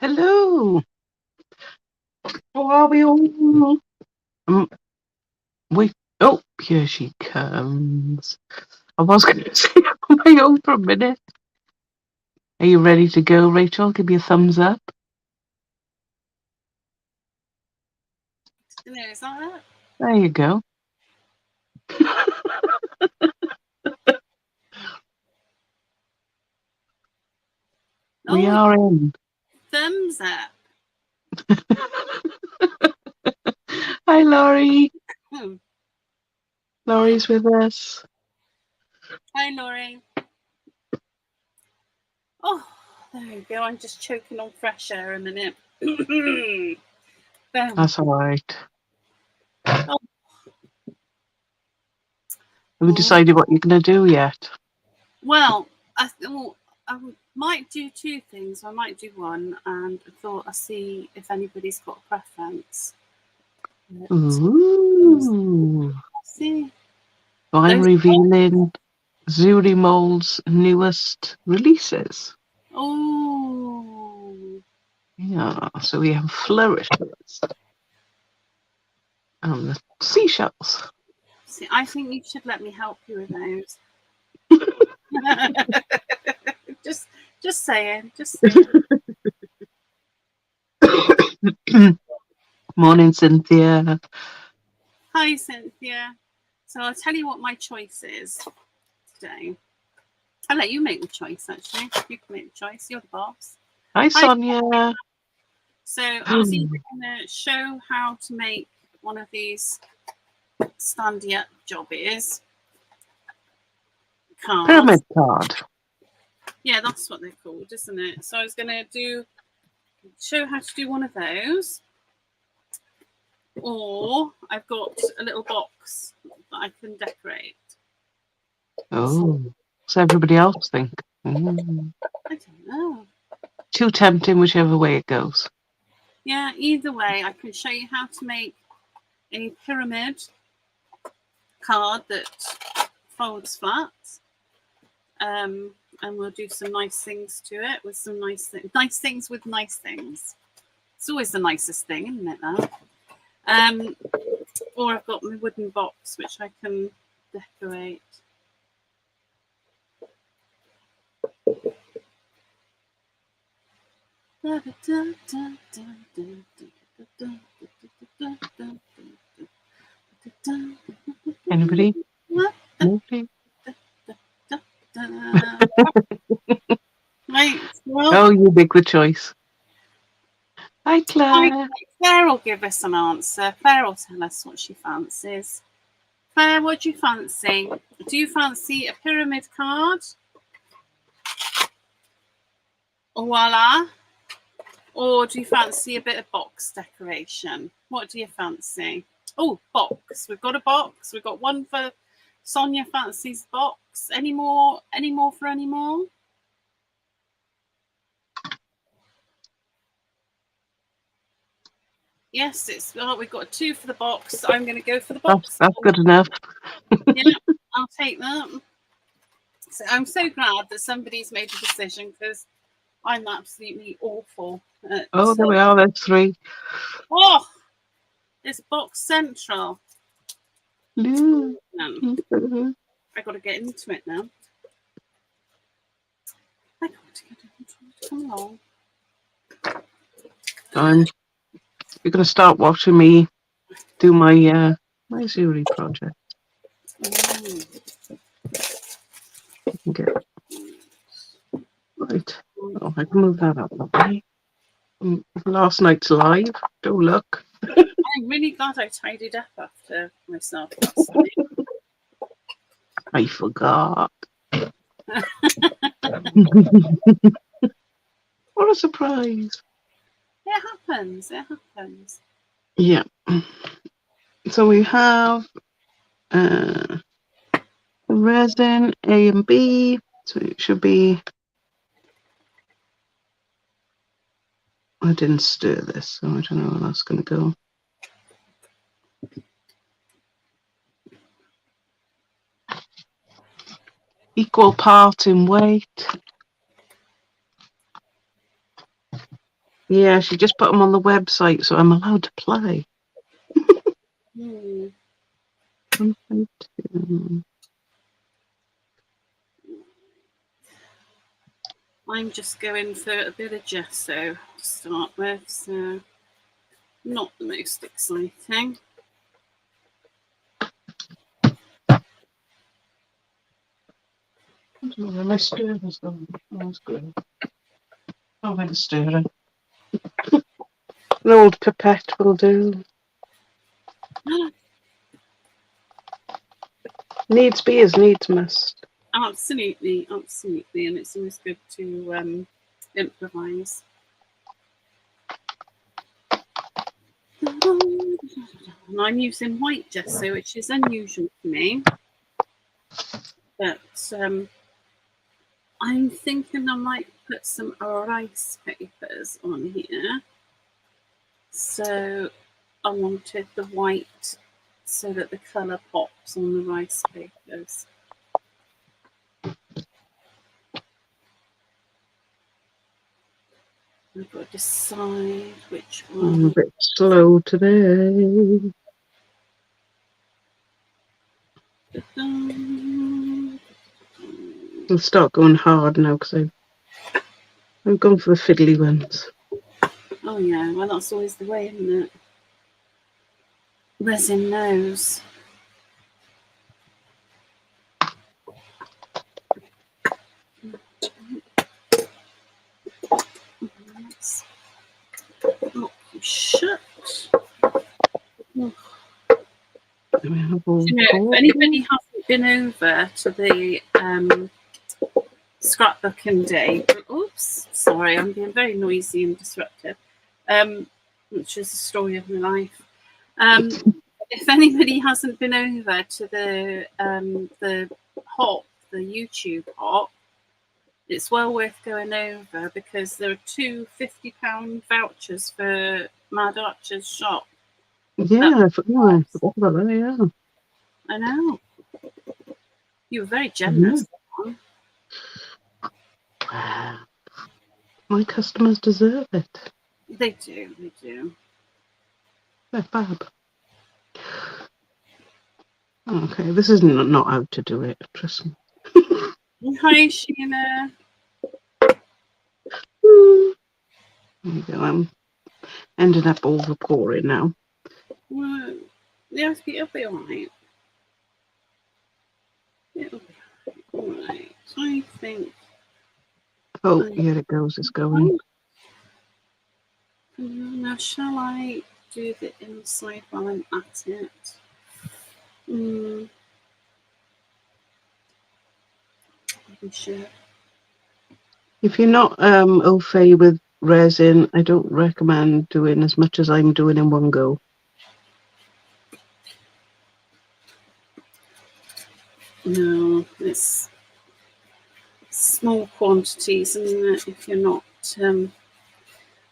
Hello. How are we all? Wait. Oh, here she comes. I was going to say on my own for a minute. Are you ready to go, Rachel? Give me a thumbs up. No, it's not that. There you go. We Oh, are in. thumbs up. Hi, Laurie. Hmm. Laurie's with us. Hi, Laurie. Oh, there we go. I'm just choking on fresh air a minute. That's all right. Oh, Have we decided what you're going to do yet? well, I might do two things. I might do one, and I thought I'll see if anybody's got a preference. Ooh. See, So I'm those. revealing Zuri Mold's newest releases. Oh, Yeah, so we have flourishes and the seashells. see, I think you should let me help you with those. just, just saying, just saying. Morning, Cynthia. Hi, Cynthia. So I'll tell you what my choice is today. I'll let you make the choice, actually. You can make the choice. You're the boss. Hi, Hi. Sonia. So I was either going to show how to make one of these standy up jobbies cards. Pyramid card. Yeah, that's what they're called, isn't it? So I was going to show how to do one of those. Or I've got a little box that I can decorate. Oh, what's everybody else think? Mm. I don't know. Too tempting, whichever way it goes. Yeah, either way, I can show you how to make a pyramid card that folds flat. And we'll do some nice things to it with some nice things with nice things. It's always the nicest thing, isn't it? That. Or I've got my wooden box which I can decorate. Anybody? Nobody? Right. Well, Oh, you make the choice. Hi, Claire. Claire will give us an answer. Claire will tell us what she fancies. Claire, what do you fancy? Do you fancy a pyramid card? Voila. Or do you fancy a bit of box decoration? What do you fancy? Oh, box. We've got a box. We've got one for Sonia fancies box. Any more for any more? Yes, we've got two for the box. So I'm going to go for the box. That's good enough. Yeah, I'll take that. So I'm so glad that somebody's made a decision because I'm absolutely awful. Oh, there we are. There's three. Oh, it's box central. I got to get into it now. I got to get into it. Come along. You're going to start watching me do my my Zuri project. Okay. Right. Oh, I can move that up. Okay. Last night's live. Go look. I'm really glad I tidied up after myself last night. I forgot. What a surprise. It happens. It happens. Yeah. So we have resin A and B. So it should be. I didn't stir this, so I don't know where that's going to go. Equal part in weight. Yeah, she just put them on the website, so I'm allowed to play. Hmm. 1.2. I'm just going for a bit of gesso to start with, so not the most exciting. I don't know where my stirrer's gone. Oh, that's good. Oh, where the stirrer. An old pipette will do. Needs be as needs must. Absolutely, absolutely, and it's always good to improvise. And I'm using white gesso, which is unusual for me, but I'm thinking I might put some rice papers on here. So I wanted the white so that the colour pops on the rice papers. I've got to decide which I'm a one. bit slow today. I'll start going hard now because I'm going for the fiddly ones. Oh yeah, well that's always the way, isn't it? Resin knows. Oh, shut. Oh. You know, if anybody hasn't been over to the scrapbooking day, oops, sorry, I'm being very noisy and disruptive, which is the story of my life. If anybody hasn't been over to the hop, the YouTube hop, it's well worth going over because there are two £50 vouchers for Mad Archer's shop. Yeah, I forgot about that, yeah. I know. You were very generous. Yeah. My customers deserve it. They do, they do. They're fab. Okay, this is not how to do it, trust me. Hi, Sheena. There you go, I'm ending up over pouring now. Well, yeah, it'll be alright. It'll be alright. I think. Oh, here it goes, it's going. Now, shall I do the inside while I'm at it? Sure. If you're not au fait with resin, I don't recommend doing as much as I'm doing in one go. No, it's small quantities, isn't it? If you're not,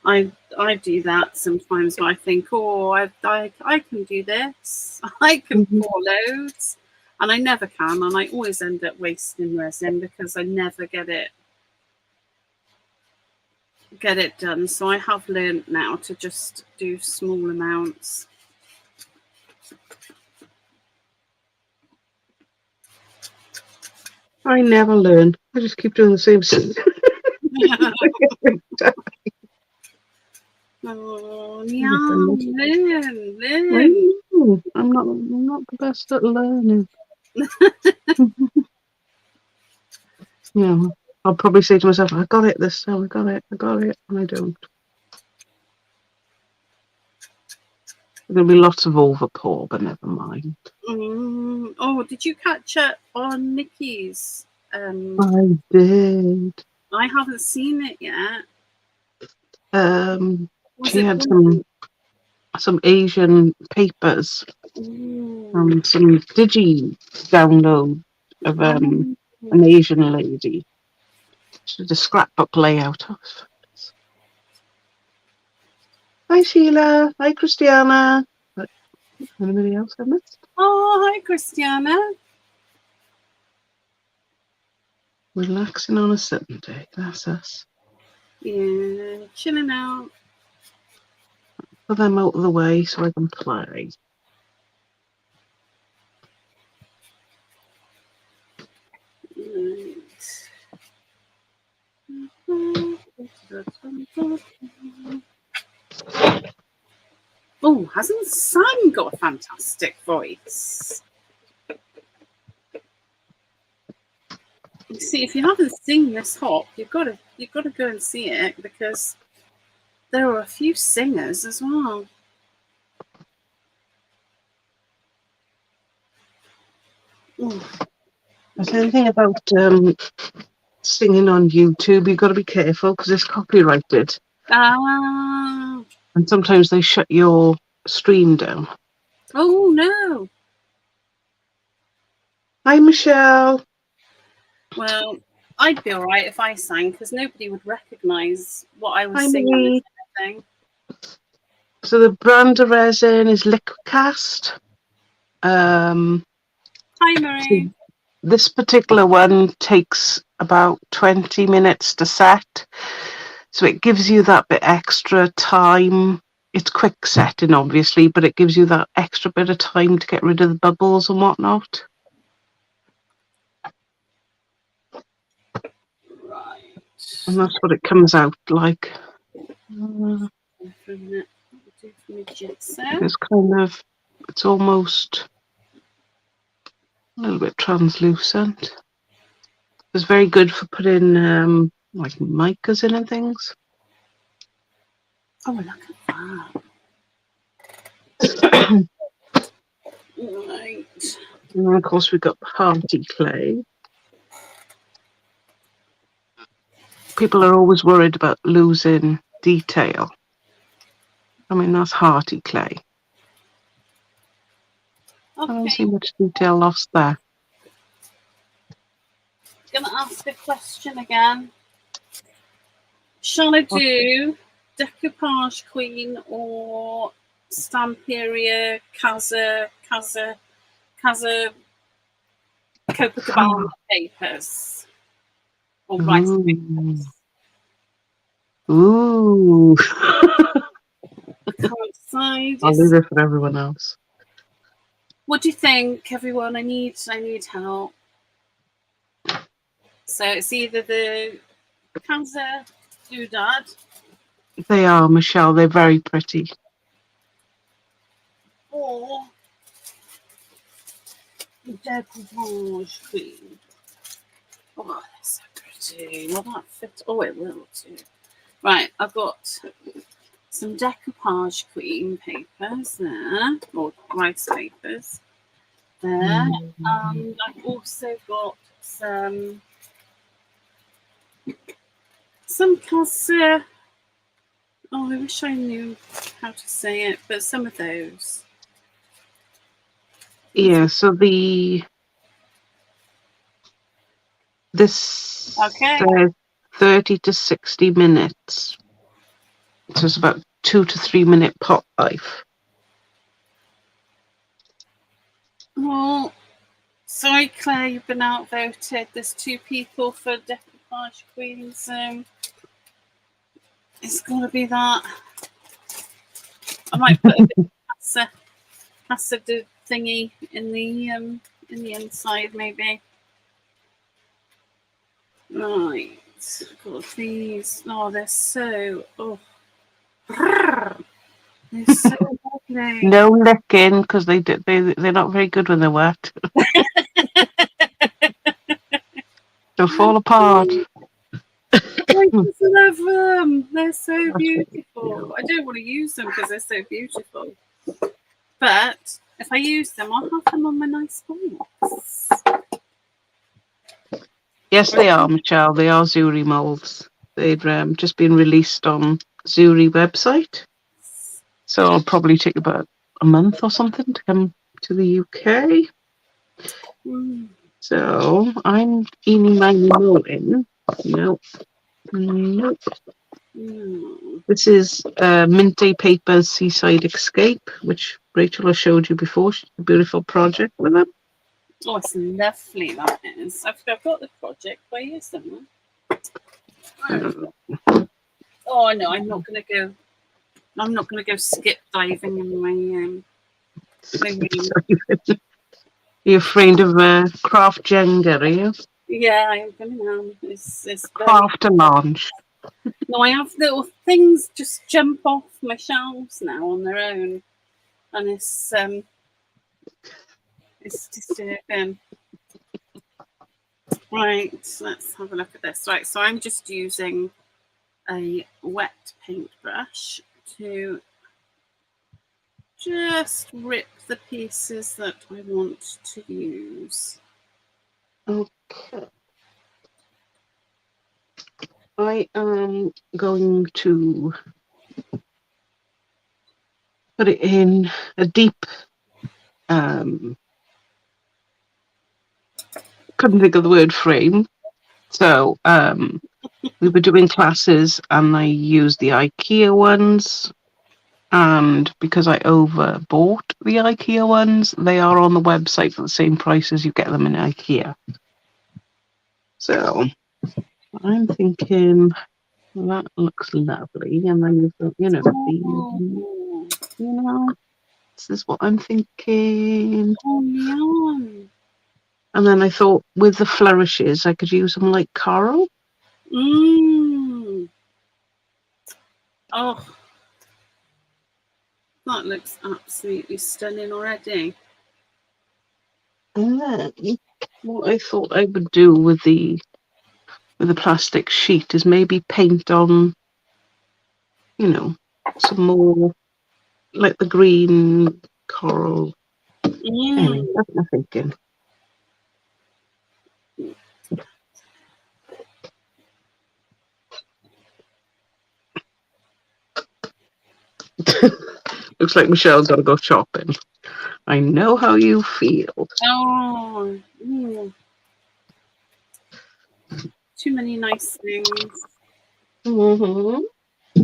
I do that sometimes. Where I think, oh, I can do this. I can pour loads, and I never can, and I always end up wasting resin because I never get it done. So I have learned now to just do small amounts. I never learn. I just keep doing the same thing. Oh, yeah, learn. I'm not the best at learning. Yeah, I'll probably say to myself, I got it this time, I got it, and I don't. There'll be lots of overpour, but never mind. Oh, did you catch up on Nikki's? I did. I haven't seen it yet. She had some Asian papers, some digi download of an Asian lady. She did a scrapbook layout. Hi Sheila. Hi Christiana. Anybody else I missed? Oh, hi Christiana. Relaxing on a Sunday. That's us. Yeah, chilling out. put them out of the way so I can play. Oh, hasn't Sam got a fantastic voice? You see, if you haven't seen this hop, you've got to go and see it, because there are a few singers as well. Ooh. There's anything about singing on YouTube, you've got to be careful because it's copyrighted. Ah. And sometimes they shut your stream down. Oh, no. Hi, Michelle. Well, I'd be all right if I sang, because nobody would recognise what I was Hi, singing. Marie. Anything. So the brand of resin is Liquicast. Hi, Marie. This particular one takes about 20 minutes to set. So it gives you that bit extra time. It's quick setting, obviously, but it gives you that extra bit of time to get rid of the bubbles and whatnot. Right. And that's what it comes out like. It's kind of, it's almost a little bit translucent. It's very good for putting like micas in and things. Oh, look at that. Right. And then of course we've got Hearty clay. People are always worried about losing detail. I mean, that's Hearty clay. Okay. I don't see much detail lost there. I'm going to ask a question again. Shall I do Decoupage Queen or Stamperia Casa Copacabana papers? Or rice papers? Ooh. I'll leave it for everyone else. What do you think, everyone? I need help. So it's either the Casa Doodad. They are, Michelle. They're very pretty. Or the Decoupage Queen. Oh, that's so pretty. Will that fit? Oh, it will too. Right, I've got some Decoupage Queen papers there, or rice papers there. And I've also got some Casa. Oh, I wish I knew how to say it, but some of those. Yeah, so this says 30 to 60 minutes. So it's about 2 to 3 minute pot life. Well, sorry, Claire, you've been outvoted. There's 2 people for Decoupage Queens. It's got to be that. I might put a bit of Casa thingy in the inside, maybe. Right. Got these. Oh, they're so. Oh. They're so lovely. No licking, because they're not very good when they're wet. They'll fall apart. I just love them. They're so beautiful. I don't want to use them because they're so beautiful. But if I use them, I'll have them on my nice box. Yes, they are, Michelle. They are Zuri molds. They've just been released on Zuri website. So it'll probably take about a month or something to come to the UK. So I'm eating my in. Nope. This is Minty Papers Seaside Escape, which Rachel has showed you before. She's a beautiful project with them. Oh, it's lovely, that is. I've got the project by you somewhere. Oh, no, I'm not going to go. I'm not going to go skip diving in my room. You're afraid of craft Jenga, are you? Yeah, I'm going to. It's very. Craft a launch. No, I have little things just jump off my shelves now on their own, and it's disturbing. Right, let's have a look at this. Right, so I'm just using a wet paintbrush to just rip the pieces that I want to use. Okay. I am going to put it in a deep, couldn't think of the word frame. So we were doing classes and I used the IKEA ones. And because I overbought the IKEA ones, they are on the website for the same price as you get them in IKEA. So I'm thinking that looks lovely. And then you've got, this is what I'm thinking. Oh, yum. And then I thought with the flourishes, I could use them like coral. Mmm. Oh, that looks absolutely stunning already. And then what I thought I would do with the plastic sheet is maybe paint on, some more like the green coral. Anyway, that's my thinking. Looks like Michelle's got to go shopping. I know how you feel. Oh, too many nice things. Mm-hmm.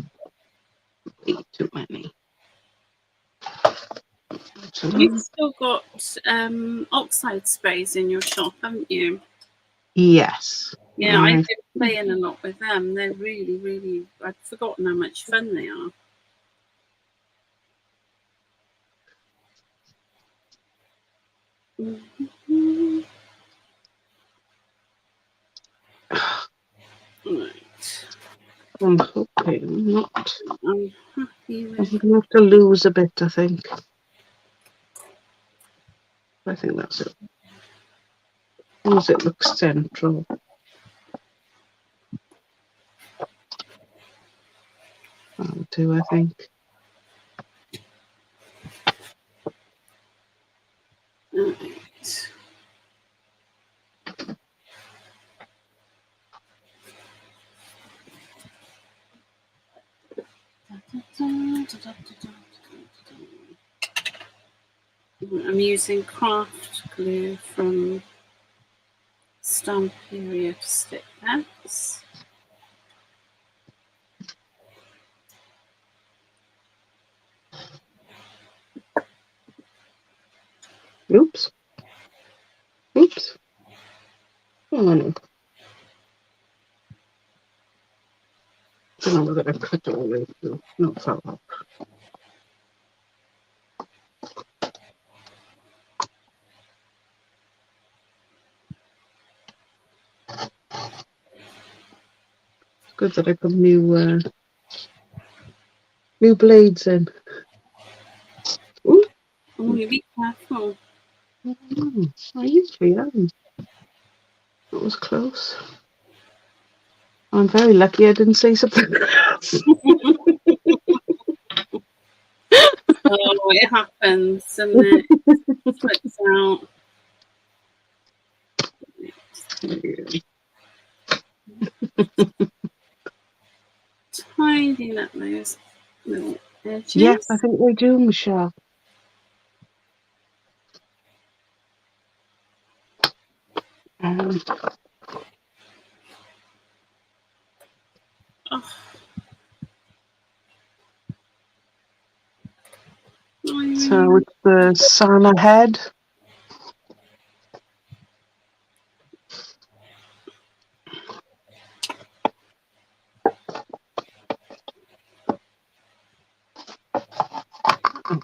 Way too many. You've still got oxide sprays in your shop, haven't you? Yes. Yeah, I've been playing a lot with them. They're really, really, I've forgotten how much fun they are. Mm-hmm. Right. I'm hoping not. I'm happy with. I'm going to have to lose a bit, I think. I think that's it. As long as it looks central. That'll do, I think. Right. I'm using craft glue from Stamperia to stick packs. Oops. Oops. Oh, no. I don't know whether I cut it all the way through. No, it fell off. It's good that I put new blades in. Ooh. Oh, you be careful. I usually am. That was close. I'm very lucky I didn't say something else. Oh, it happens, and it slips out. Tidying up those little edges. Yes, I think we do, Michelle. Oh. So it's the Sana head.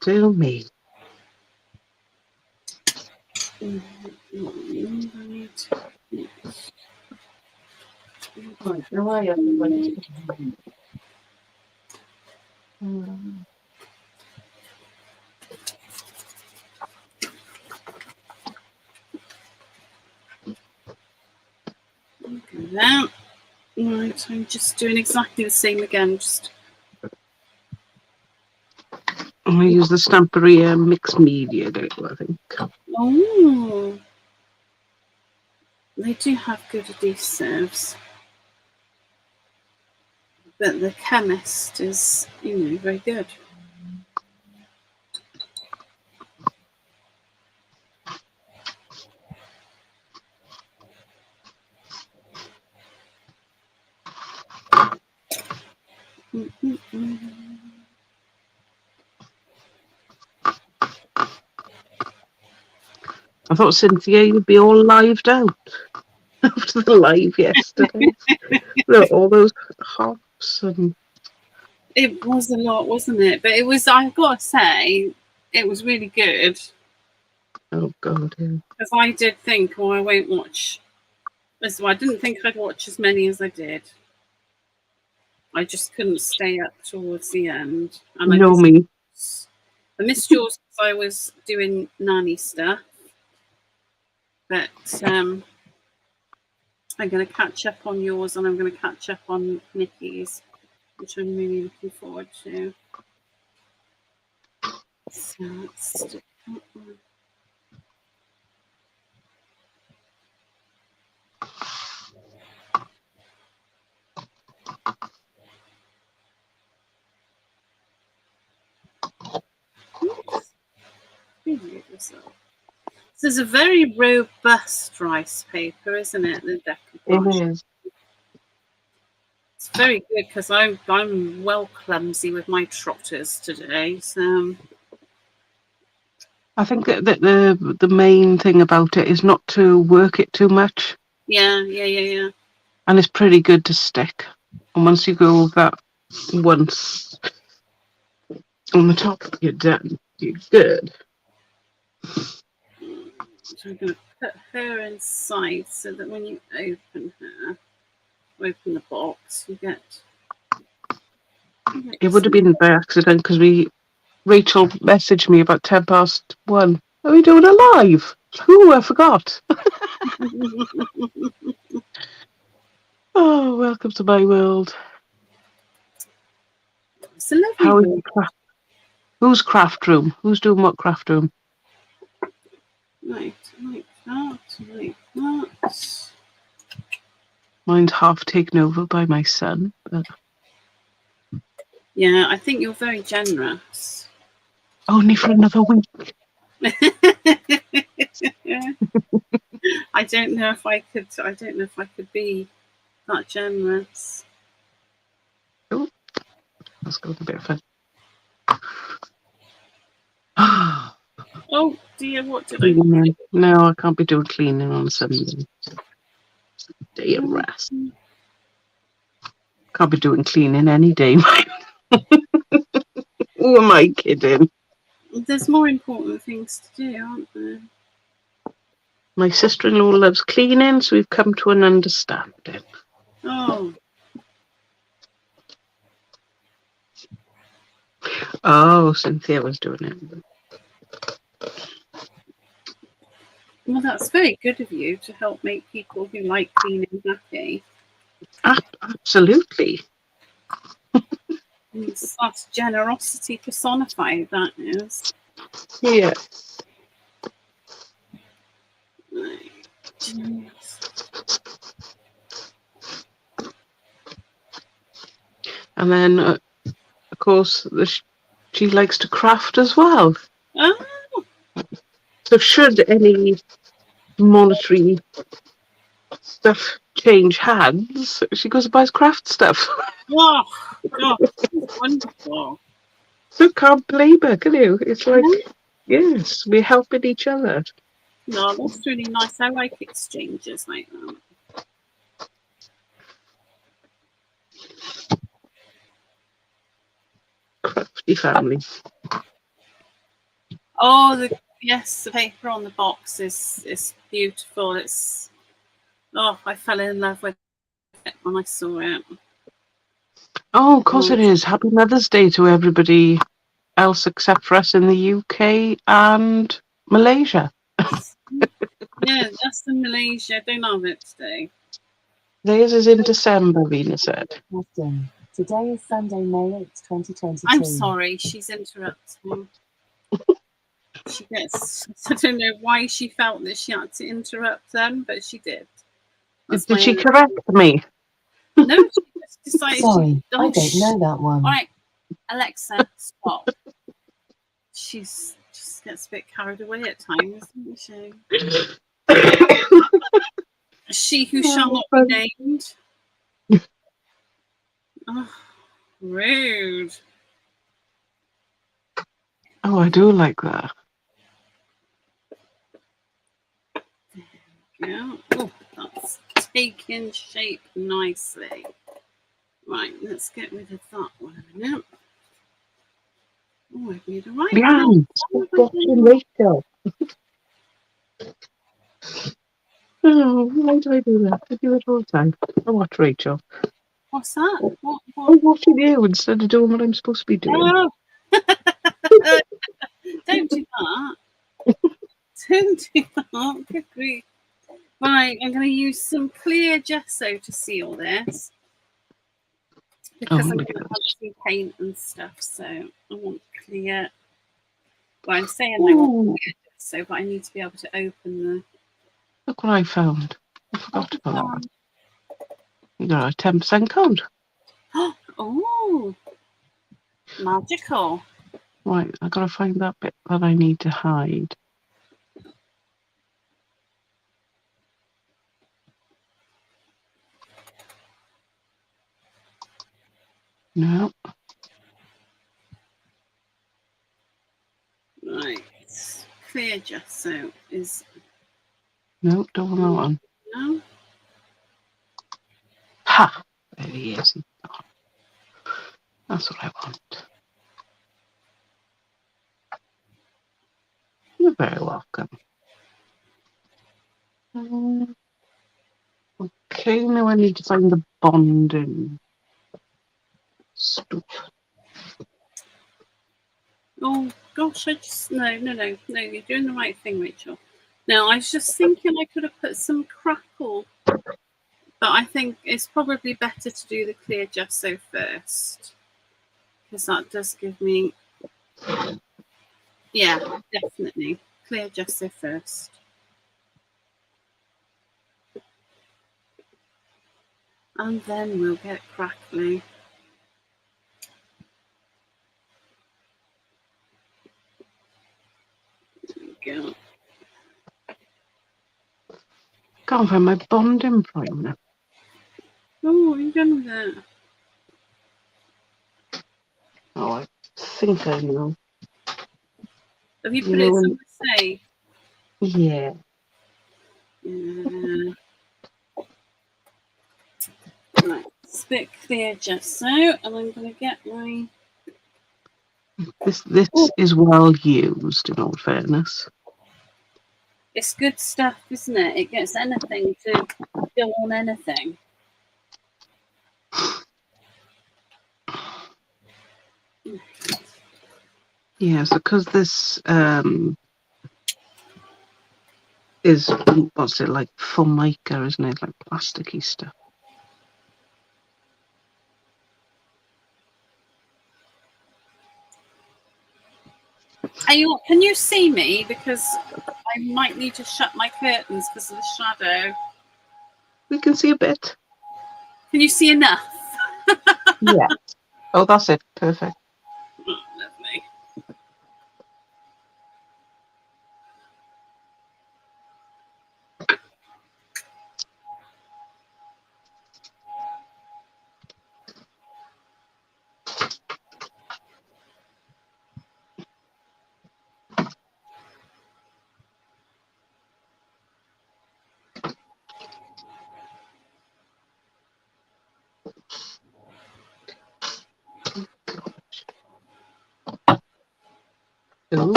Do me. Right, now I have to wait. Now, right, I'm just doing exactly the same again. Just I use the Stamperia mixed media glue, I think. oh, they do have good adhesives, but the Chemist is, very good. I thought, Cynthia, you'd be all lived out after the live yesterday. Look, all those hops and... It was a lot, wasn't it? But it was, I've got to say, it was really good. Oh, God, yeah. Because I did think, I won't watch. I didn't think I'd watch as many as I did. I just couldn't stay up towards the end. And You know me. I missed yours because I was doing nanny stuff. But I'm going to catch up on yours and I'm going to catch up on Nikki's, which I'm really looking forward to. So let's do that one. This is a very robust rice paper, isn't it? The decoupage. It is. It's very good because I'm well clumsy with my trotters today. So I think that the main thing about it is not to work it too much. yeah. And it's pretty good to stick. And once you go that once on the top, you're done. You're good. So I'm going to put her inside so that when you open the box, you get. It would have been by accident because Rachel messaged me about 1:10. Are we doing a live? Ooh, I forgot. Oh, welcome to my world. It's a lovely How is book. who's craft room? Who's doing what craft room? Like that. Mine's half taken over by my son. But... Yeah, I think you're very generous. Only for another week. I don't know if I could be that generous. Oh, that's got a bit of fun. Oh dear, what did Cleaning. No, I can't be doing cleaning on Sunday. Day of rest. Can't be doing cleaning any day. Who am I kidding? There's more important things to do, aren't there? My sister-in-law loves cleaning, so we've come to an understanding. Oh. Oh, Cynthia was doing it. Well, that's very good of you to help make people who like cleaning happy. Absolutely. That's generosity personified, that is. Yeah. And then, of course, she likes to craft as well. Oh. So should any monetary stuff change hands, she goes and buys craft stuff. Oh, God, wonderful. So can't blame her, can you? It's like, yes, we're helping each other. No, that's really nice. I like exchanges like that. Crafty family. Oh, the paper on the box is beautiful. I fell in love with it when I saw it. Oh, of course it is. Happy Mother's Day to everybody else except for us in the UK and Malaysia. Yeah, that's in Malaysia. Don't have it today. Theirs is in December, Vina said. Today is Sunday, May 8th, 2022. I'm sorry, she's interrupting. I don't know why she felt that she had to interrupt them, but she did. Did she correct me? No, she just decided. Sorry, I don't know that one. All right, Alexa, stop. She's just gets a bit carried away at times, doesn't she? She who shall not be named. Oh, rude. Oh, I do like that. Yeah. Oh, that's taking shape nicely. Right, let's get rid of that one a minute. Oh, I've made a right. Leanne, stop watching Rachel. Oh, why do I do that? I do it all the time. I watch Rachel. What's that? What? I'm watching you instead of doing what I'm supposed to be doing. Oh. Don't do that. Don't do that. Good grief. Right, I'm going to use some clear gesso to seal this because I'm going to have some paint and stuff. So I want clear. Well, I'm saying I want clear gesso, but I need to be able to open the. Look what I found. I forgot to put that. You got a 10% code. Oh, magical. Right, I gotta find that bit that I need to hide. No. Right. Clear gesso is. No, don't want that one. No. Ha! There he is. That's what I want. You're very welcome. Okay, now I need to find the bonding stuff. Oh gosh, no, you're doing the right thing, Rachel. Now I was just thinking I could have put some crackle, but I think it's probably better to do the clear gesso first because that does give me, yeah, definitely clear gesso first. And then we'll get crackly. There we go. Can't find my bonding primer. Oh, what are you done with that? Oh, I think I know. Have you put it somewhere safe? Yeah. Yeah. Right, spit clear gesso, and I'm going to get my. This is well used, in all fairness. It's good stuff, isn't it? It gets anything to go on anything. Yeah, so because this is, what's it, like Formica, isn't it? Like plasticky stuff. Can you see me? Because I might need to shut my curtains because of the shadow. We can see a bit. Can you see enough? Yeah. Oh, that's it. Perfect. Oh, lovely.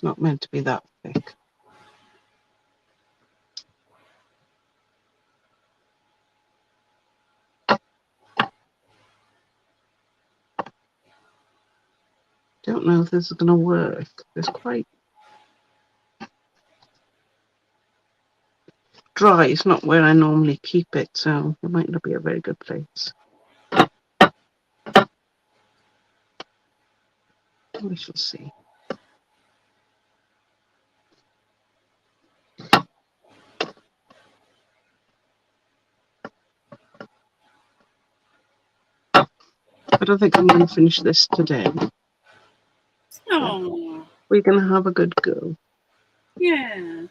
It's not meant to be that thick. Don't know if this is going to work. It's quite dry. It's not where I normally keep it, so it might not be a very good place. We shall see. I don't think I'm going to finish this today. Oh, We're going to have a good go. yeah.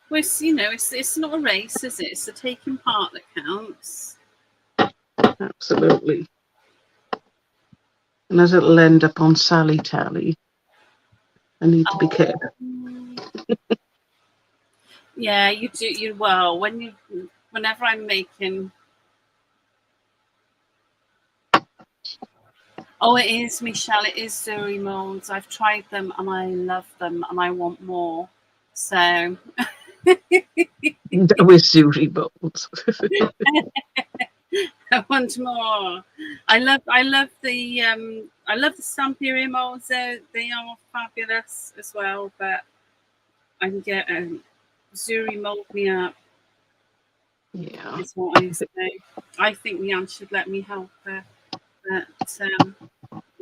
Well, it's not a race, is it? It's the taking part that counts. Absolutely. And as it'll end up on Sally Tally, I need to be careful. Yeah, you do. Well, whenever I'm making. Oh, it is, Michelle. It is Zuri molds. I've tried them and I love them and I want more. So. With Zuri bolts. I want more. I love the Stamperia molds. They are fabulous as well. But I can get Zuri mold me up. Yeah. Is what I say. I think Leanne should let me help her. But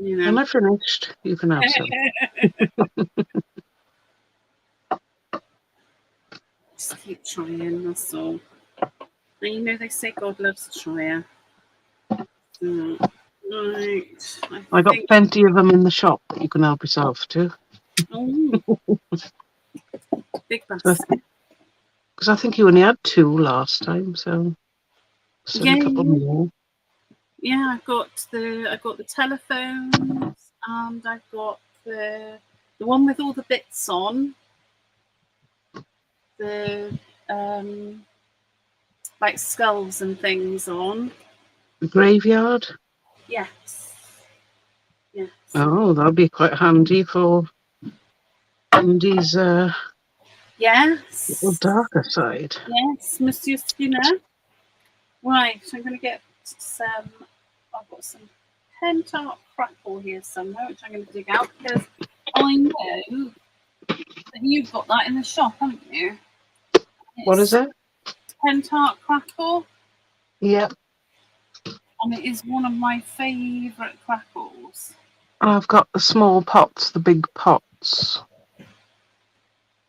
Am I finished? You can have some. Just keep trying, that's all. And they say God loves a tryer. Right. I got plenty of them in the shop that you can help yourself to. Oh, big basket. Because I think you only had 2 last time, so a couple more. Yeah, I got the telephones and I've got the one with all the bits on. The like skulls and things on. The graveyard? Yes. Yes. Oh, that'll be quite handy for Andy's Yes. little darker side. Yes, Monsieur Skinner. Right, I'm going to get some. I've got some Pentart crackle here somewhere, which I'm going to dig out because I know that you've got that in the shop, haven't you? What is it? Pentart crackle. Yep. And it is one of my favourite crackles. I've got the small pots, the big pots.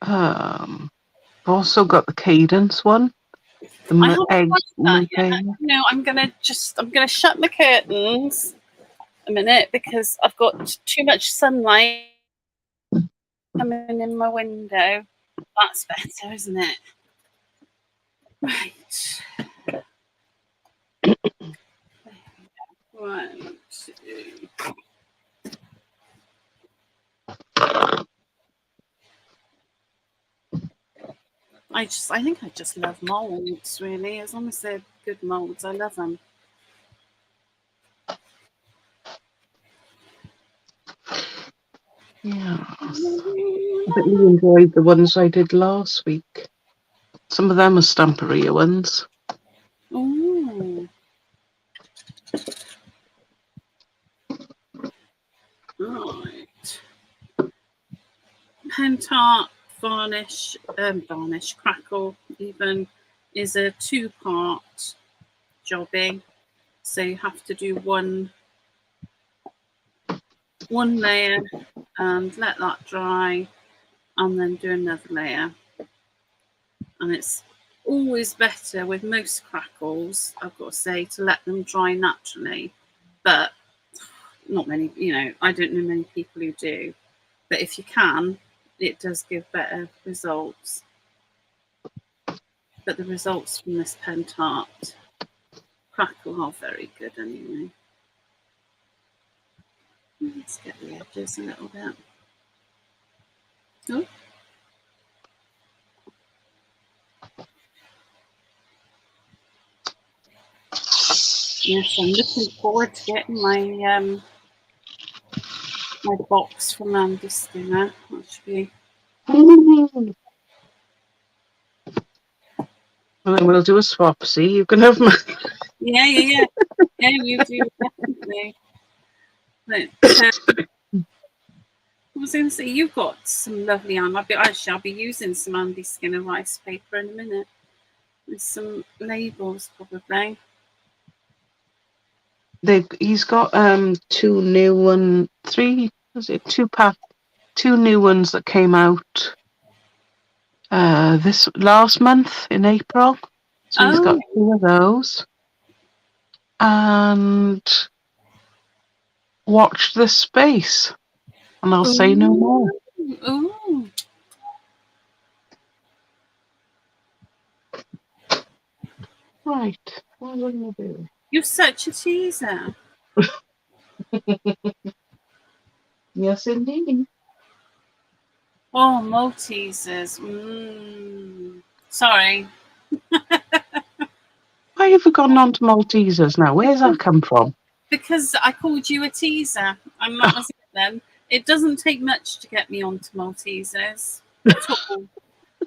I've also got the Cadence one. I haven't egg tried that yet. No, I'm gonna shut my curtains a minute because I've got too much sunlight coming in my window. That's better, isn't it? Right. 1, 2. I think I just love molds, really. As long as they're good molds, I love them. Yeah. I really enjoyed the ones I did last week. Some of them are Stamperia ones. Ooh. Right. Pentart varnish crackle even is a 2-part jobbing, so you have to do one layer and let that dry and then do another layer. And it's always better with most crackles, I've got to say, to let them dry naturally, but not many, I don't know many people who do, but if you can, it does give better results. But the results from this Pentart crackle are very good anyway. Let's get the edges a little bit. Oh. Yes, I'm looking forward to getting my my box from Andy Skinner. That should be. And then we'll do a swap. See, you can have my. Yeah. Yeah, we do definitely. But, I was going to say, you've got some lovely I'll be using some Andy Skinner rice paper in a minute. With some labels, probably. He's got two new ones that came out this last month in April. So he's got two of those. And Watch This Space. And I'll say no more. Ooh. Right. What are we going to do? You're such a teaser. Yes, indeed. Oh, Maltesers. Sorry. Why have you gone on to Maltesers now? Where's that come from? Because I called you a teaser. And that was it then. It doesn't take much to get me onto Maltesers at all.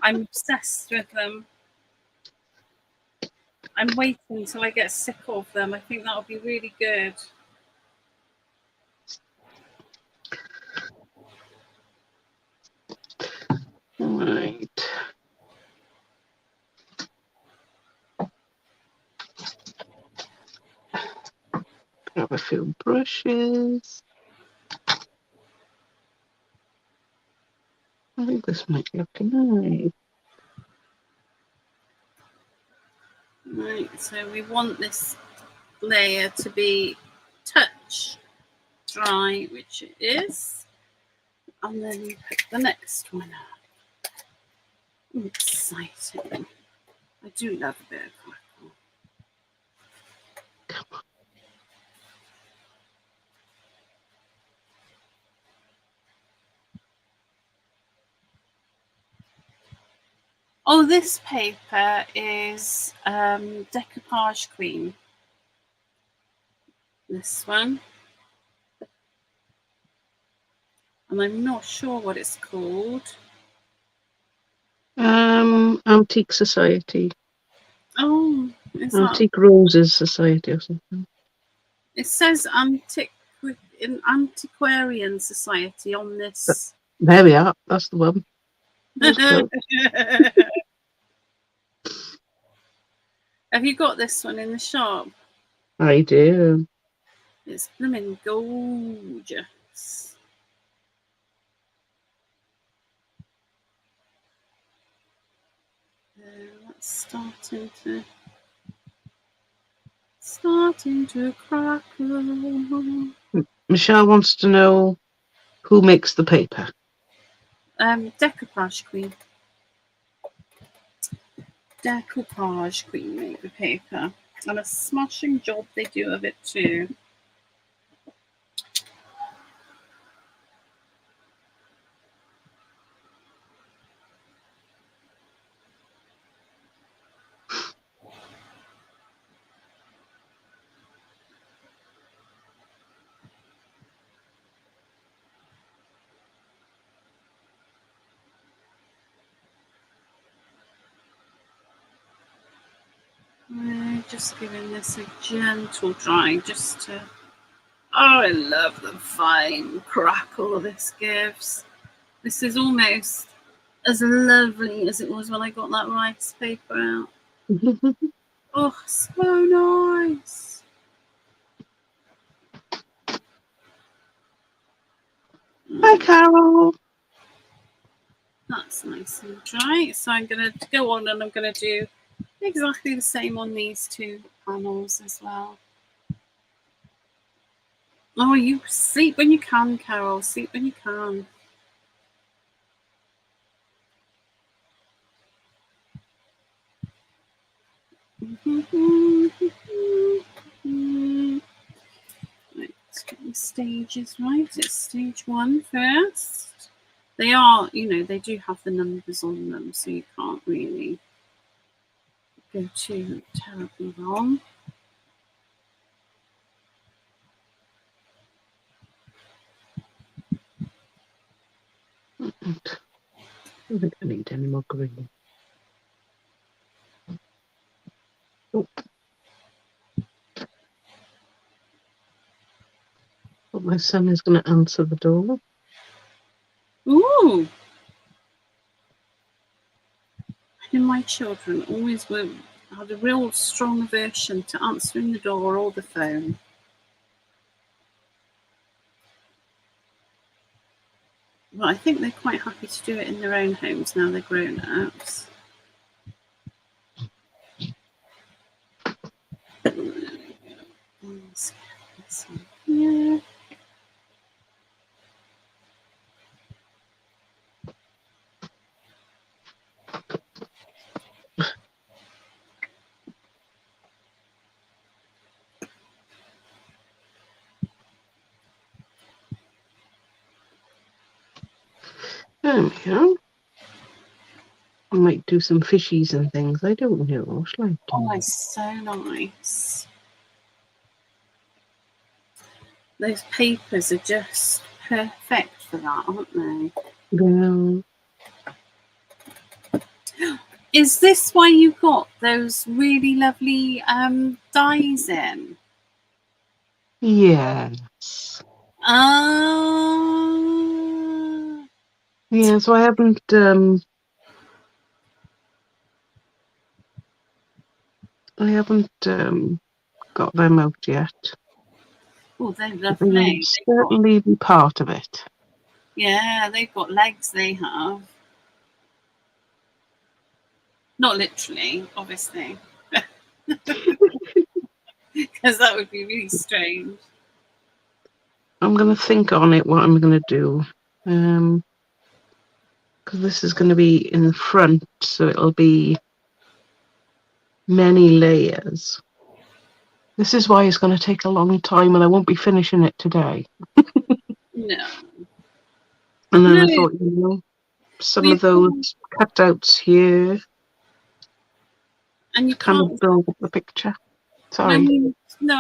I'm obsessed with them. I'm waiting until I get sick of them. I think that'll be really good. Right. Grab a few brushes. I think this might look nice. Right, so we want this layer to be touch dry, which it is. And then we put the next one up. I'm excited. I do love a bit of crackle. Come on. Oh, this paper is Decoupage Queen. This one. And I'm not sure what it's called. Antique Society. Oh, is that? Antique Roses Society or something. It says Antiquarian Society on this. There we are. That's the one. Have you got this one in the shop? I do. It's blooming gorgeous. That's starting to crackle. Michelle wants to know who makes the paper. Decoupage Queen. Decoupage Queen make the paper. And a smashing job they do of it too. Just giving this a gentle dry just to... Oh, I love the fine crackle this gives. This is almost as lovely as it was when I got that rice paper out. Oh, so nice. Hi, Carol. That's nice and dry. So I'm going to go on and I'm going to do exactly the same on these two panels as well. Oh, you sleep when you can, Carol. Sleep when you can. Right, let's get the stages right. It's stage 1 first. They are, they do have the numbers on them, so you can't really go too terribly wrong. Right. I don't think I need any more green. Oh. But my son is going to answer the door. Ooh. And my children always had a real strong aversion to answering the door or the phone. Well, I think they're quite happy to do it in their own homes now they're grown-ups. Yeah. There we go. I might do some fishies and things. I don't know. What shall I do? Oh, it's so nice. Those papers are just perfect for that, aren't they? Yeah. Is this why you got those really lovely dies in? Yes. Yeah, so I haven't got them out yet. Oh, they're But they will lovely. certainly be part of it. Yeah, they've got legs, they have. Not literally, obviously. Because that would be really strange. I'm going to think on it what I'm going to do. Because this is going to be in the front, so it'll be many layers. This is why it's going to take a long time, and I won't be finishing it today. No. And then I No. thought, some of those cutouts here And you kind can't of build up the picture. Sorry. I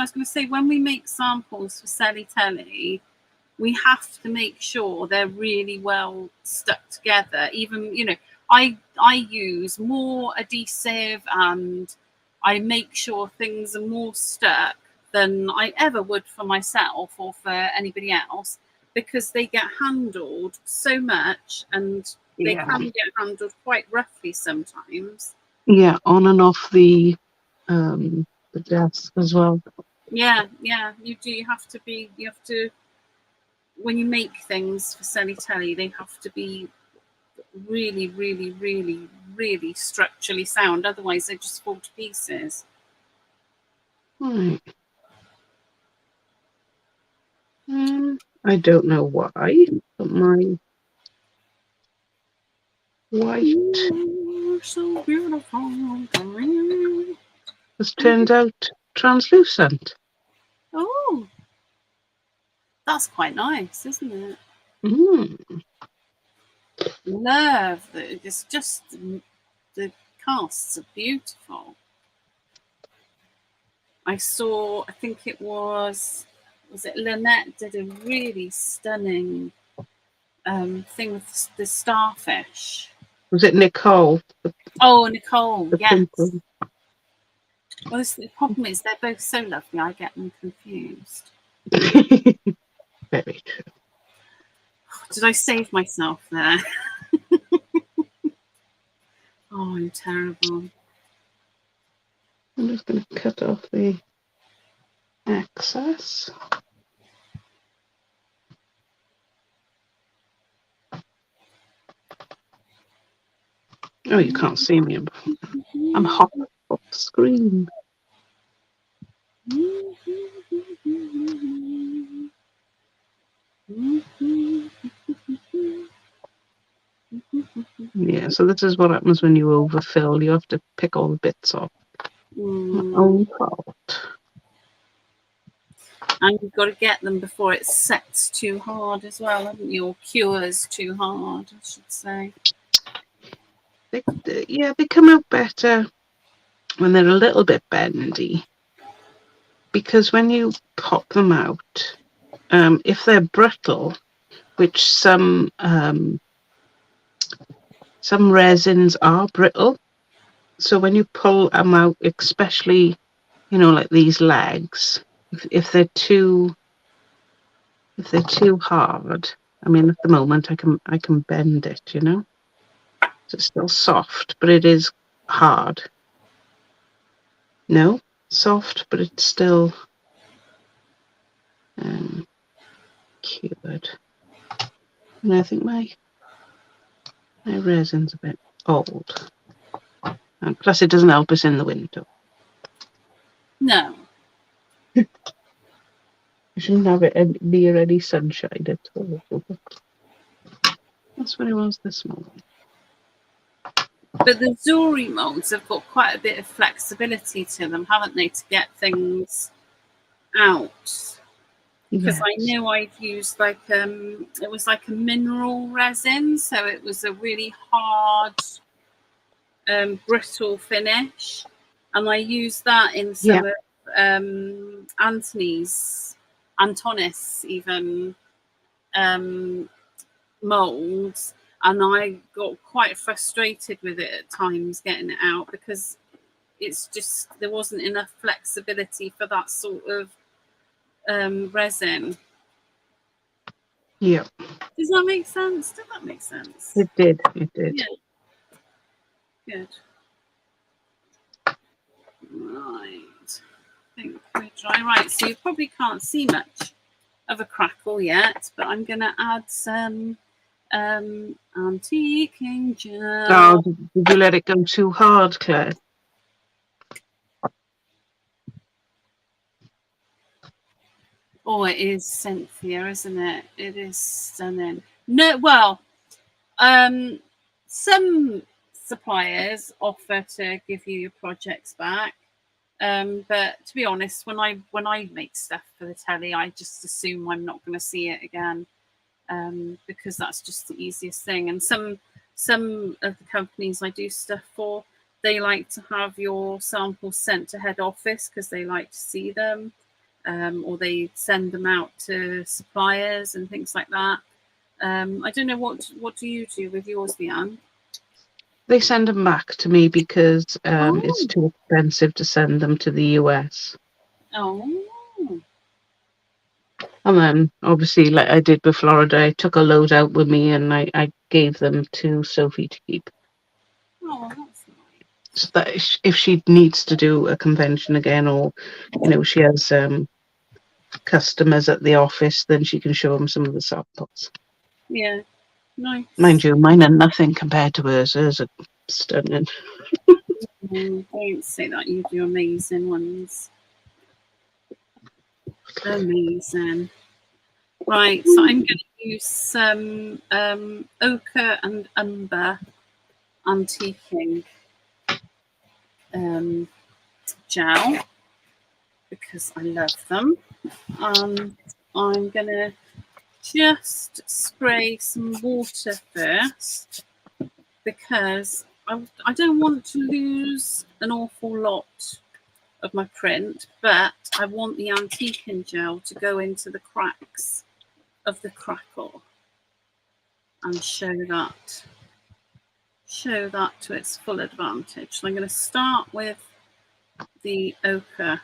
was going to say, when we make samples for Sally Telly, we have to make sure they're really well stuck together. Even, I use more adhesive and I make sure things are more stuck than I ever would for myself or for anybody else, because they get handled so much and they can get handled quite roughly sometimes. Yeah, on and off the desk as well. Yeah, you do. You have to, when you make things for Sally Telly, they have to be really, really, really, really structurally sound. Otherwise, they just fall to pieces. Right. I don't know why, but my white So beautiful. has turned out translucent. Oh, that's quite nice, isn't it? Love that. It's just the casts are beautiful. I think it was it Lynette did a really stunning thing with the starfish. Was it Nicole? Oh, Nicole, The yes. pink one. Well, the problem is they're both so lovely, I get them confused. Very true. Did I save myself there? Oh, I'm terrible. I'm just going to cut off the excess. Oh, you can't see me. I'm hot off screen. Yeah, so this is what happens when you overfill. You have to pick all the bits off. My own fault. And you've got to get them before it sets too hard as well, haven't you? Or cures too hard, I should say. They come out better when they're a little bit bendy. Because when you pop them out, if they're brittle, which some some resins are brittle. So when you pull them out, especially, like these legs, if they're too hard, I mean, at the moment I can bend it, So it's still soft, but it is hard. No, soft, but it's still cured. And I think my resin's a bit old. And plus, it doesn't help us in the window. No. I shouldn't have it near any sunshine at all. That's what it was this morning. But the jewellery moulds have got quite a bit of flexibility to them, haven't they, to get things out? Because I know I've used it was like a mineral resin, so it was a really hard, brittle finish, and I used that in some of Antonis even molds, and I got quite frustrated with it at times getting it out because it's just there wasn't enough flexibility for that sort of resin. Yeah. Does that make sense? Did that make sense? It did. It did. Yeah. Good. Right. I think we're dry. Right. So you probably can't see much of a crackle yet, but I'm going to add some antiquing gel. Oh, did you let it go too hard, Claire? Oh, it is Cynthia, isn't it? It is stunning. No, well, some suppliers offer to give you your projects back, but to be honest, when I make stuff for the telly, I just assume I'm not going to see it again, because that's just the easiest thing. And some of the companies I do stuff for, they like to have your samples sent to head office because they like to see them. Or they send them out to suppliers and things like that. I don't know, what do you do with yours, Leanne? They send them back to me because it's too expensive to send them to the US. Oh. And then, obviously, like I did with Florida, I took a load out with me and I gave them to Sophie to keep. Oh, that's nice. So that if she needs to do a convention again, or she has customers at the office, then she can show them some of the samples. Yeah, nice. Mind you, mine are nothing compared to hers. Hers are stunning. Don't say that. You do amazing ones. Amazing. Right, so I'm going to use some ochre and umber antiquing gel because I love them. And I'm going to just spray some water first because I don't want to lose an awful lot of my print, but I want the antiquing gel to go into the cracks of the crackle and show that to its full advantage. So I'm going to start with the ochre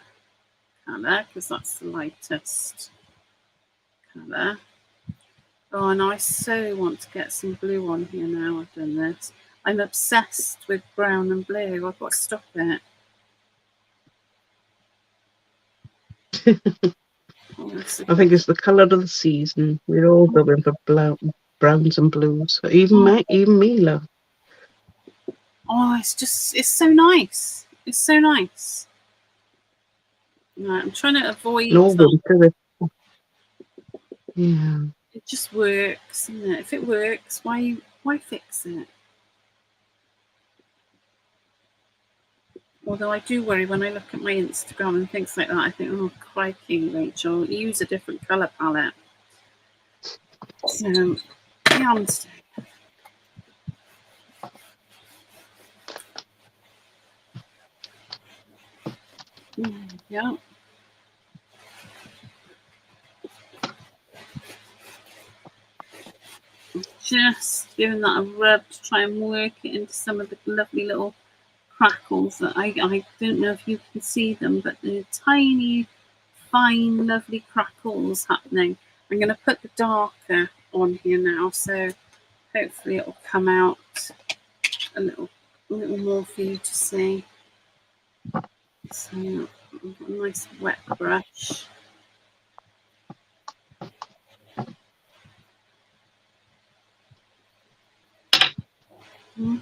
colour because that's the lightest colour. Oh, and I so want to get some blue on here now I've done this. I'm obsessed with brown and blue. I've got to stop it. I think it's the colour of the season. We're all going for browns and blues. Even me, love. Oh, it's so nice. It's so nice. Right, I'm trying to avoid that. Yeah. It just works, isn't it? If it works, why fix it? Although I do worry when I look at my Instagram and things like that, I think, oh, crikey, Rachel, use a different colour palette. So, yeah, I'm staying. Yeah. just giving that a rub to try and work it into some of the lovely little crackles that I don't know if you can see them, but they're tiny, fine, lovely crackles happening. I'm going to put the darker on here now, so hopefully it will come out a little more for you to see. So I've got a nice wet brush. I'm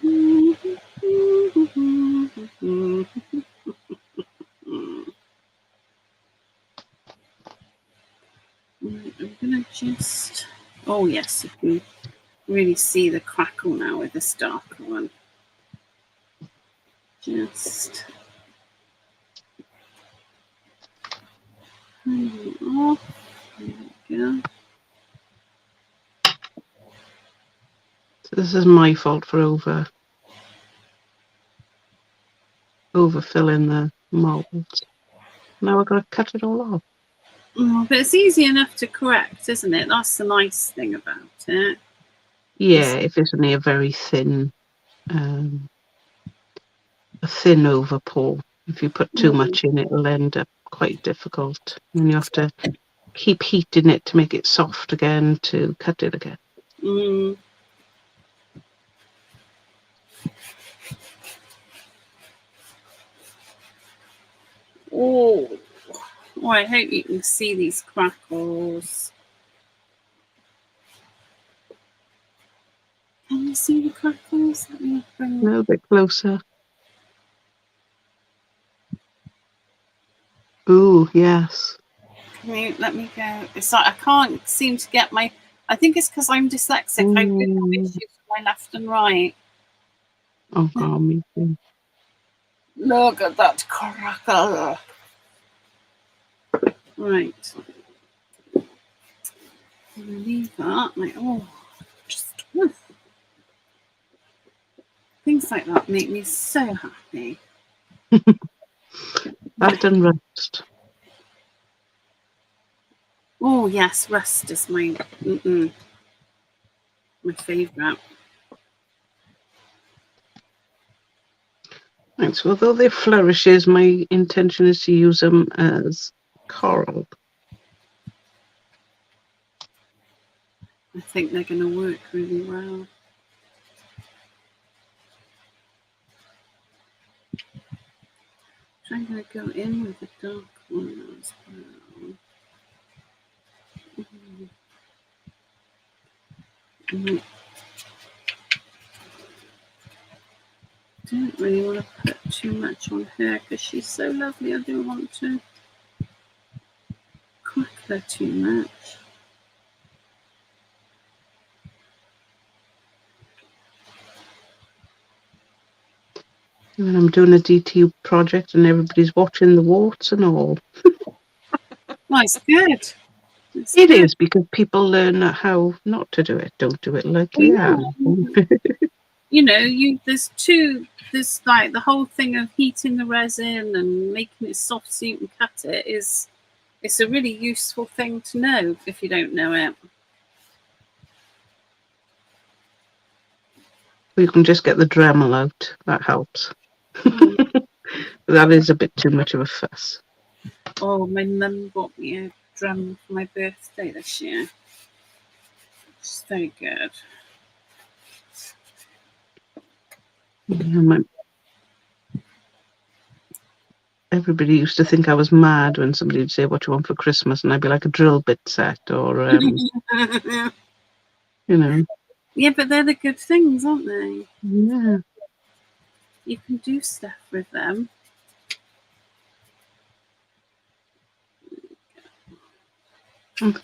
gonna just, oh yes, you can really see the crackle now with this darker one. Just off. There we go. So this is my fault for overfilling the molds. Now I've got to cut it all off. Oh, but it's easy enough to correct, isn't it? That's the nice thing about it. Yeah, if it's only a very thin, a thin over pour. If you put too much in, it'll end up quite difficult. And you have to keep heating it to make it soft again to cut it again. Mm. Oh, I hope you can see these crackles. Can you see the crackles? Let me bring A little bit closer. Ooh, yes. let me go. It's like I can't seem to get my. I think it's because I'm dyslexic. I really have issues with my left and right. Oh, God, me too. Look at that crackle. Right. I'm gonna leave that. Like, oh, just things like that make me so happy. That and rust. Oh yes, rust is my favourite. Right, so although they're flourishes, my intention is to use them as coral. I think they're going to work really well. I'm going to go in with the dark one as well. I don't really want to put too much on her because she's so lovely. I don't want to crack her too much. When I'm doing a DT project and everybody's watching the warts and all. Well, it's good. It is, because people learn how not to do it. Don't do it like Leanne. You know, there's like the whole thing of heating the resin and making it soft so you can cut it it's a really useful thing to know if you don't know it. You can just get the Dremel out. That helps. That is a bit too much of a fuss. Oh, my mum bought me a drum for my birthday this year. It's very good. Yeah, everybody used to think I was mad when somebody would say, "What do you want for Christmas?" And I'd be like, a drill bit set or, you know. Yeah, but they're the good things, aren't they? Yeah. You can do stuff with them. I'm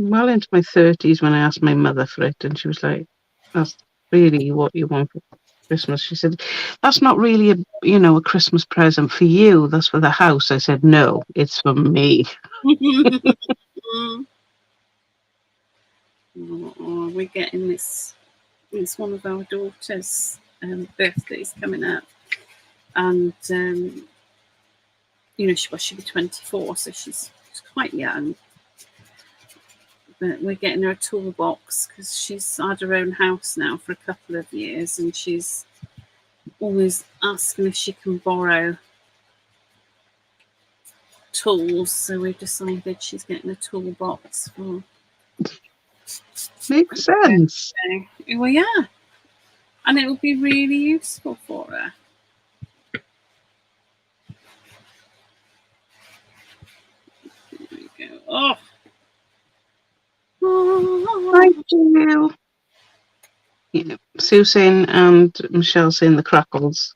well into my 30s when I asked my mother for it, and she was like, "That's really what you want for Christmas?" She said, "That's not really a Christmas present for you. That's for the house." I said, "No, it's for me." Oh, we're getting this. It's one of our daughter's birthdays coming up, and she'll be 24, so she's quite young. But we're getting her a toolbox because she's had her own house now for a couple of years, and she's always asking if she can borrow tools. So we've decided she's getting a toolbox for. Makes sense. Well, yeah, and it will be really useful for her. There we go. Oh. Thank you. Yeah, Susan and Michelle saying the crackles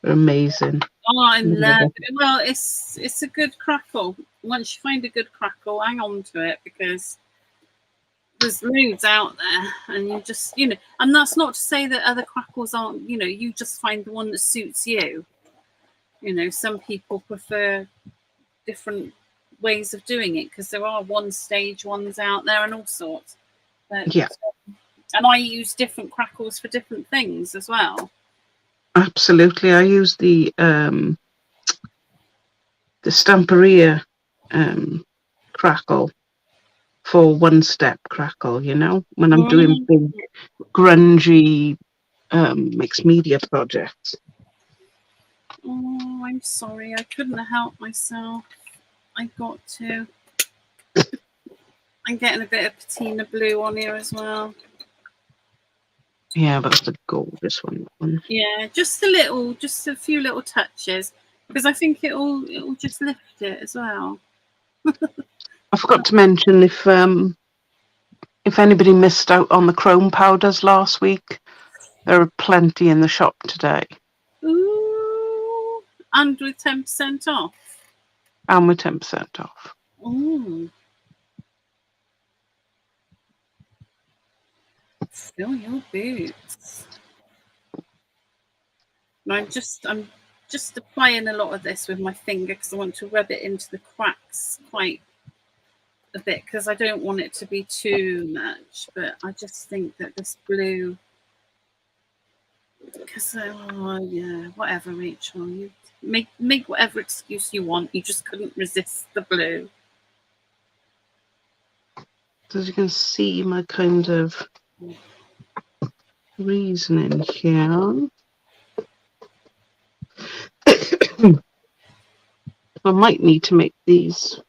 are amazing. Oh, I love it. Well, it's a good crackle. Once you find a good crackle, hang on to it, because there's loads out there, and you just, and that's not to say that other crackles aren't, you just find the one that suits you. Some people prefer different ways of doing it because there are one stage ones out there and all sorts. But, Yeah. And I use different crackles for different things as well. Absolutely. I use the Stamperia crackle for one-step crackle, when I'm doing big, grungy mixed media projects. Oh, I'm sorry. I couldn't help myself. I got to. I'm getting a bit of patina blue on here as well. Yeah, but that's a gorgeous one. That one. Yeah, just a few little touches, because I think it'll just lift it as well. I forgot to mention if anybody missed out on the chrome powders last week, there are plenty in the shop today. Ooh, and with 10% off. And with 10% off. Ooh. Fill your boots. And I'm just applying a lot of this with my finger because I want to rub it into the cracks quite a bit, because I don't want it to be too much. But I just think that this blue, because whatever, Rachel, you make whatever excuse you want. You just couldn't resist the blue. So as you can see, my kind of reasoning here. I might need to make these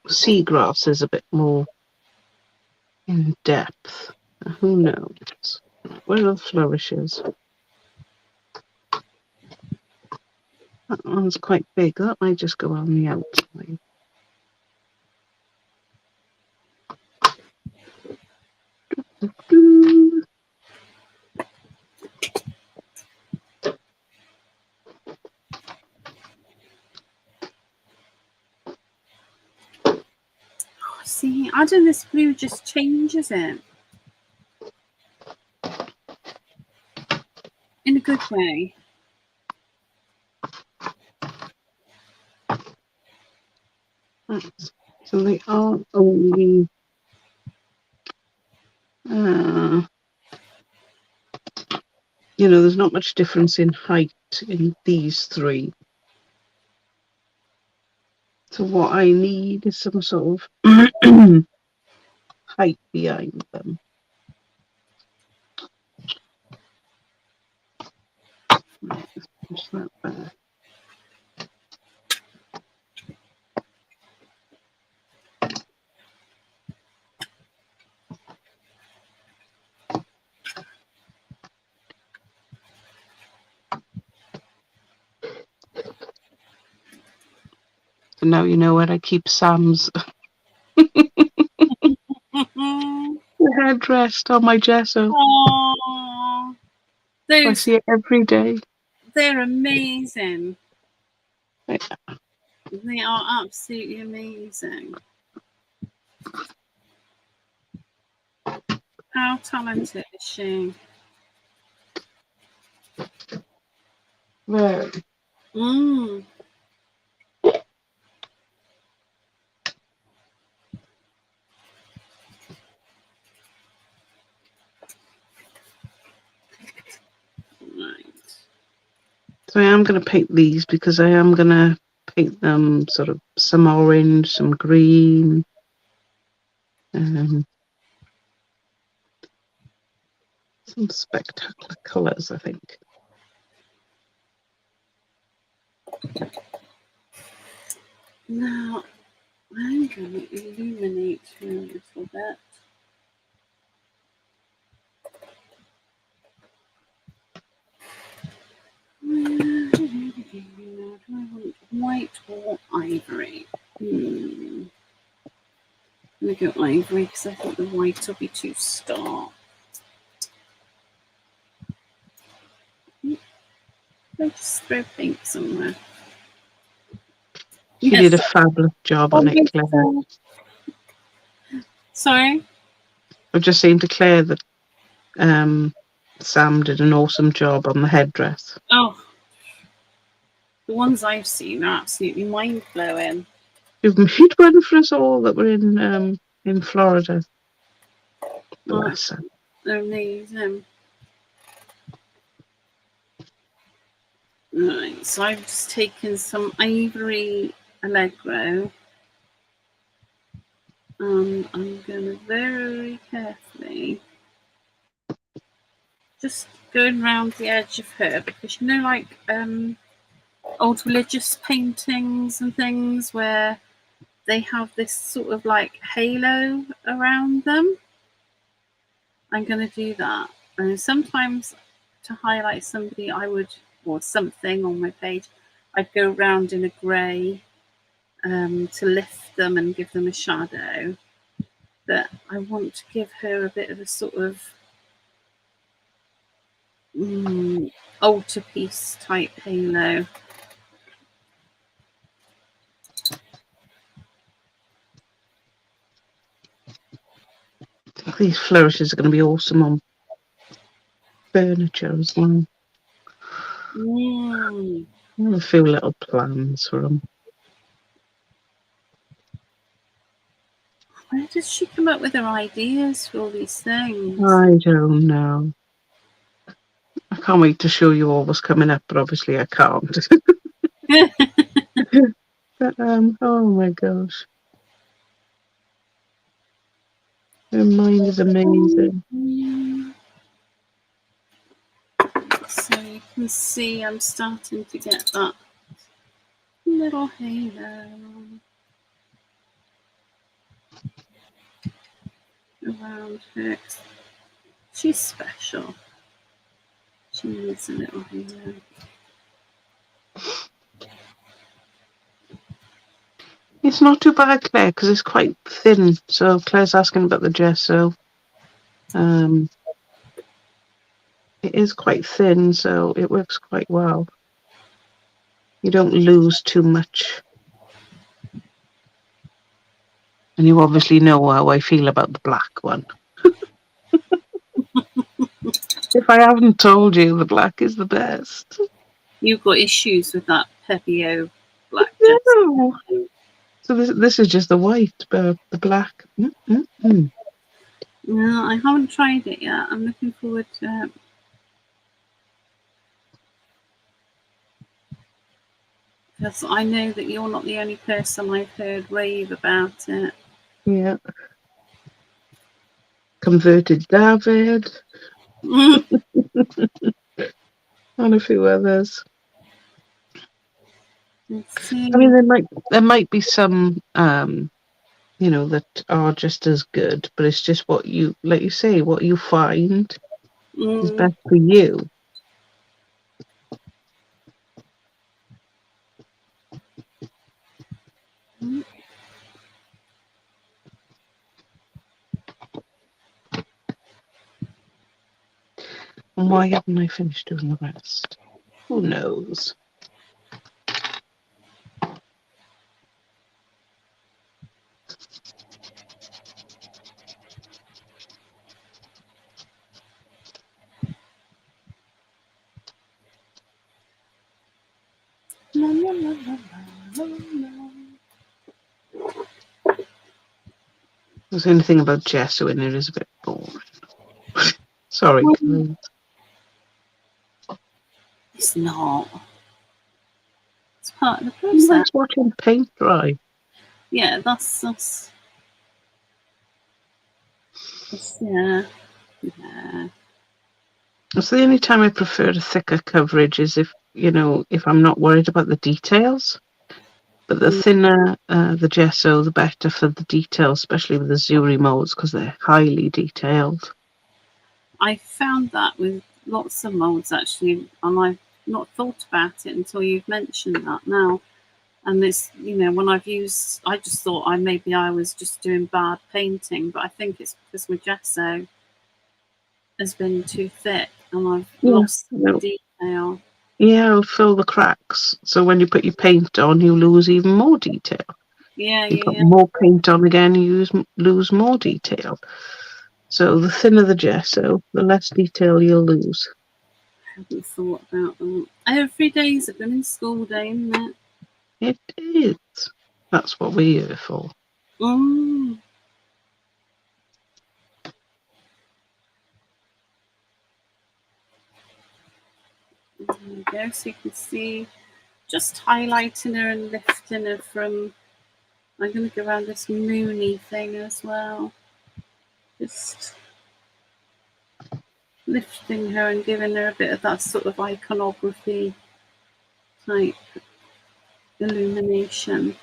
seagrasses a bit more in depth. Who knows? Where are the flourishes? That one's quite big. That might just go on the outside. See, adding this blue just changes it in a good way. So they are only there's not much difference in height in these three. So what I need is some sort of height behind them. Push that back. So now you know where I keep Sam's headrest on my gesso. Oh, I see it every day. They're amazing. Yeah. They are absolutely amazing. How talented is she? Very. Right. So I am going to paint these because I am going to paint them sort of some orange, some green. Um, some spectacular colours, I think. Now, I'm going to illuminate her a little bit. Do I want white or ivory? I'm going to go ivory because I think the white will be too stark. I'll just throw pink somewhere. You did a fabulous job on it, Claire. Sorry? I was just saying to Claire that Sam did an awesome job on the headdress. Oh, the ones I've seen are absolutely mind-blowing. You've made one for us all that were in Florida. Bless her. Amazing. Right, so I've just taken some ivory Allegro. And I'm going to very carefully just going around the edge of her, because you know, like old religious paintings and things where they have this sort of like halo around them. I'm going to do that. And sometimes to highlight somebody, I would, or something on my page, I'd go around in a grey to lift them and give them a shadow. But I want to give her a bit of a sort of altarpiece type halo. These flourishes are going to be awesome on furniture as well. I have a few little plans for them. Where does she come up with her ideas for all these things? I don't know. I can't wait to show you all what's coming up, but obviously I can't. But, oh my gosh. Her mind is amazing. So you can see I'm starting to get that little halo around her. She's special. She needs a little halo. It's not too bad, Claire, because it's quite thin. So Claire's asking about the gesso. It is quite thin, so it works quite well. You don't lose too much. And you obviously know how I feel about the black one. If I haven't told you, the black is the best. You've got issues with that Pepio black No. gesso. So this is just the white, but the black. No, I haven't tried it yet. I'm looking forward to it. Because I know that you're not the only person I've heard rave about it. Yeah. Converted David. And a few others. Let's see. I mean, there might be some, that are just as good, but it's just what you, like you say, what you find is best for you. And why haven't I finished doing the rest? Who knows? The only thing about gesso in it is a bit boring. Sorry, guys. It's not. It's part of the Who process. likes watching paint dry? Yeah, that's Yeah. So the only time I prefer a thicker coverage is if I'm not worried about the details. But the thinner the gesso, the better for the details, especially with the Zuri molds, because they're highly detailed. I found that with lots of molds actually, and I've not thought about it until you've mentioned that now. And it's, when I've used, I just thought I was just doing bad painting, but I think it's because my gesso has been too thick and I've lost the detail. Yeah, it'll fill the cracks. So when you put your paint on, you lose even more detail. Yeah, you put more paint on again, you lose more detail. So the thinner the gesso, the less detail you'll lose. I hadn't thought about that. Every day's a blooming school day, isn't it? It is. That's what we're here for. Mm. There you go. So you can see just highlighting her and lifting her from. I'm going to go around this moony thing as well. Just lifting her and giving her a bit of that sort of iconography type illumination.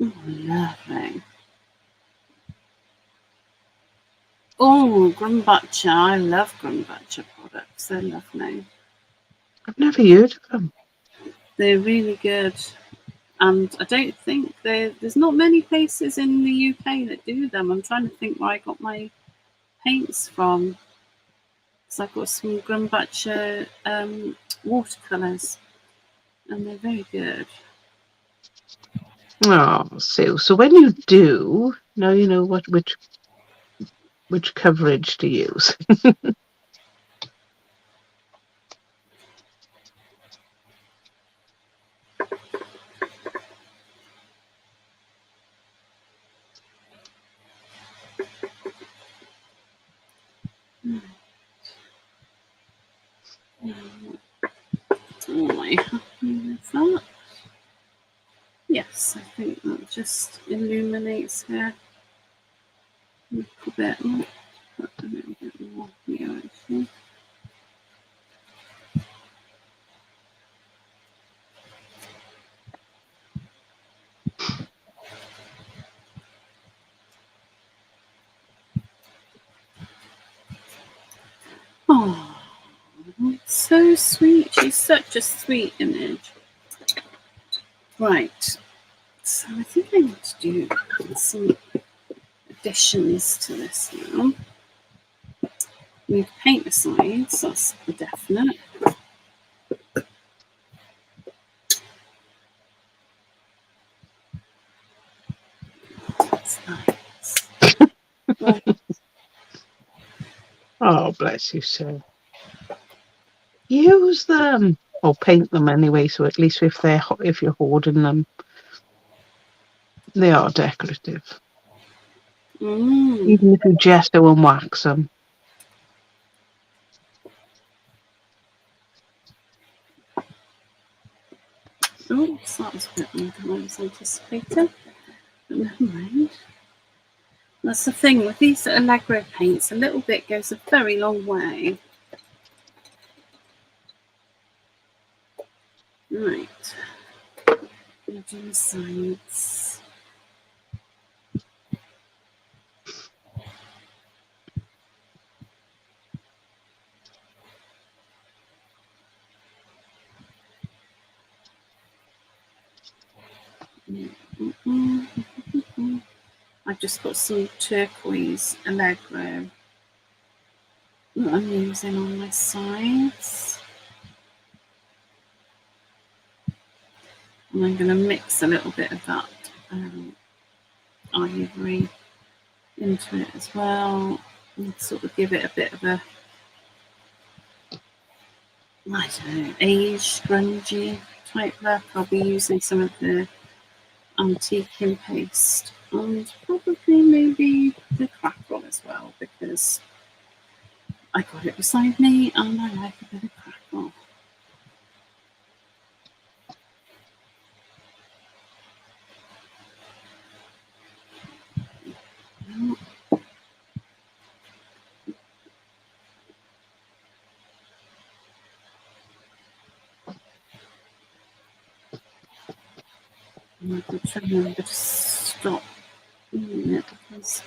Oh, lovely. Oh, Grumbacher. I love Grumbacher products. They're lovely. I've never heard of them. They're really good. And I don't think there's not many places in the UK that do them. I'm trying to think where I got my paints from. So I've got some Grumbacher watercolours. And they're very good. Oh, so when you do, now you know which coverage to use. Am I happy with that? Yes, I think that just illuminates her a little bit. Put a little bit more here actually. Oh, so sweet. She's such a sweet image. Right. So I think I need to do some additions to this now. We need to paint the sides, that's for definite. That's nice. Right. Oh, bless you, sir. Use them or paint them anyway. So at least if you're hoarding them, they are decorative. Even if you gesso and wax them. Oops, that was a bit more than I was anticipating. But never mind. That's the thing with these Allegro paints, a little bit goes a very long way. Right. Do the sides. I've just got some turquoise Allegro that I'm using on my sides. And I'm going to mix a little bit of that ivory into it as well and sort of give it a bit of a, I don't know, aged, grungy type look. I'll be using some of the antique and paste, and probably maybe the crackle as well, because I got it beside me and I like a bit of crackle. And I could try and remember to stop eating it because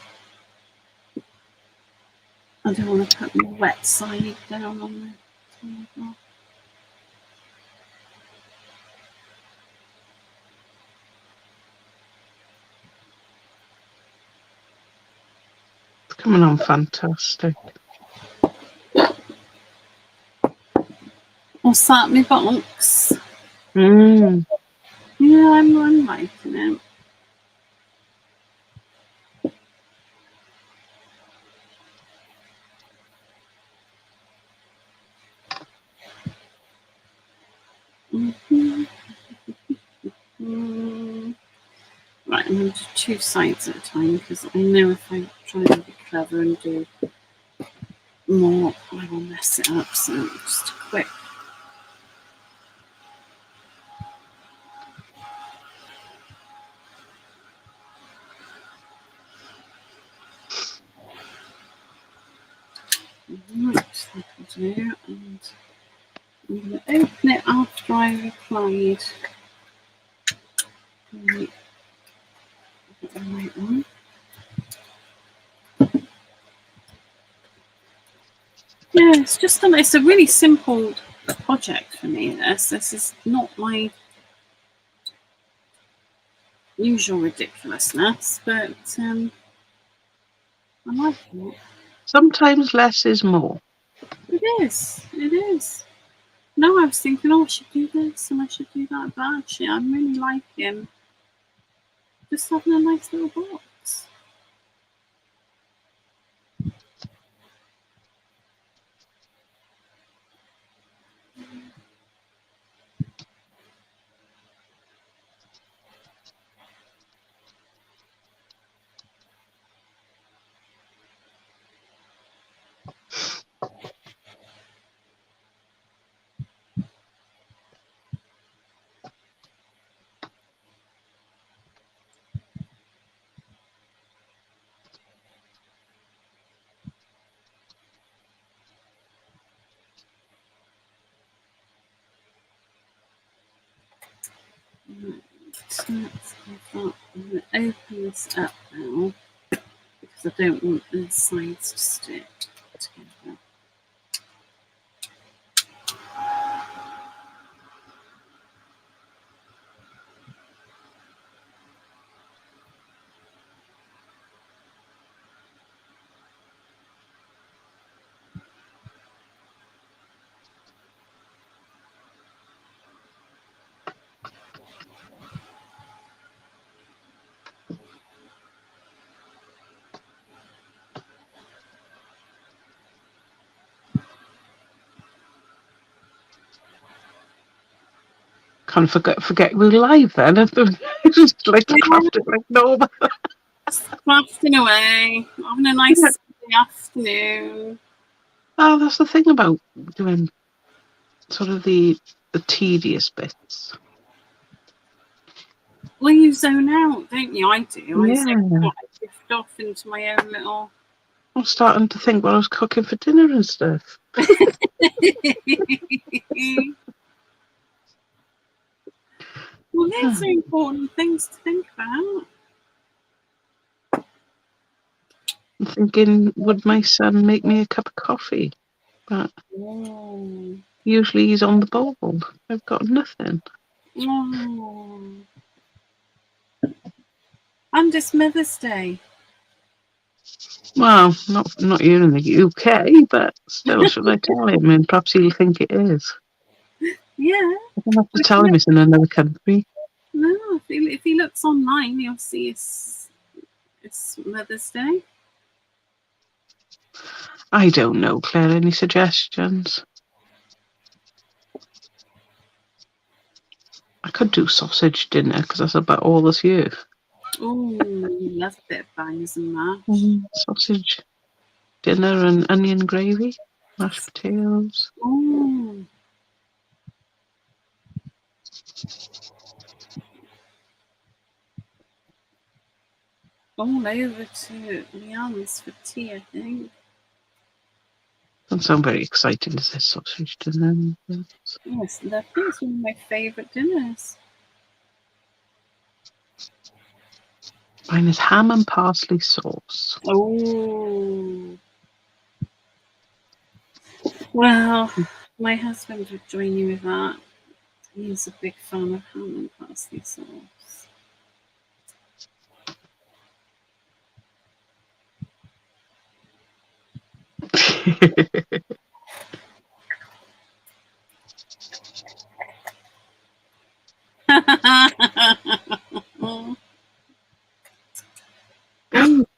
I don't want to put the wet side down on the table. It's coming on fantastic. What's that, my box? Mm. Yeah, I'm liking it. Right, I'm going to do 2 sides at a time because I know if I try and be clever and do more, I will mess it up. So just a quick. Right, that'll do. And I'm going to open it after I've applied the right one. Yeah, it's a really simple project for me. This is not my usual ridiculousness, but I like it. Sometimes less is more. It is. No, I was thinking, I should do this and I should do that, but actually I'm really liking just having a nice little box. Right, so I'm going to open this up now because I don't want the sides to stick together. Can't forget we're live then. Just like to craft it like normal. Just crafting away, having a nice Sunday afternoon. Oh, that's the thing about doing sort of the tedious bits. Well, you zone out, don't you? I do. I zone Yeah. out. I drift off into my own little. I'm starting to think what I was cooking for dinner and stuff. Well, these are important things to think about. I'm thinking, would my son make me a cup of coffee? But usually he's on the ball. I've got nothing. Oh. And it's Mother's Day. Well, not here in the UK, but still, should I tell him? And perhaps he'll think it is. Yeah. I don't have to tell him it's in another country. No, if he looks online, he'll see it's Mother's Day. I don't know, Claire. Any suggestions? I could could do sausage dinner because that's about all this year. Oh, love a bit of bangers and mash. Sausage dinner and onion gravy, mashed potatoes. Oh. All over to Leanne's for tea, I think. Doesn't sound very exciting, does this sausage dinner? Yes, lovely. It's one of my favourite dinners. Mine is ham and parsley sauce. Oh. Well, my husband would join you with that. He's a big fan of ham and parsley sauce.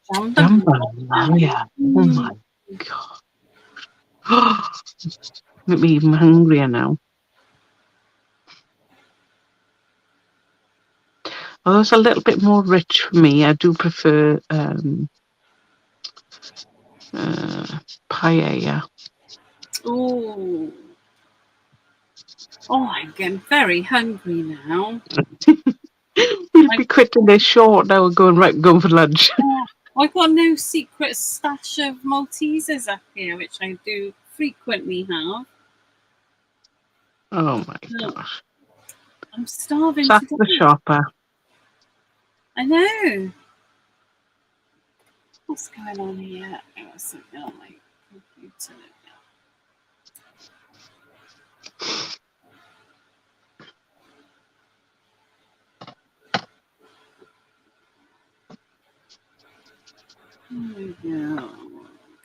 Oh, Jambalaya. Oh my god. Make me even hungrier now. Although it's a little bit more rich for me, I do prefer paella. Oh. Oh, I'm getting very hungry now. We'll be quitting this short now and going for lunch. I've got no secret stash of Maltesers up here, which I do frequently have. Oh my gosh. I'm starving That's to the death. shopper. I know. What's going on here? I got something on my computer. There we go.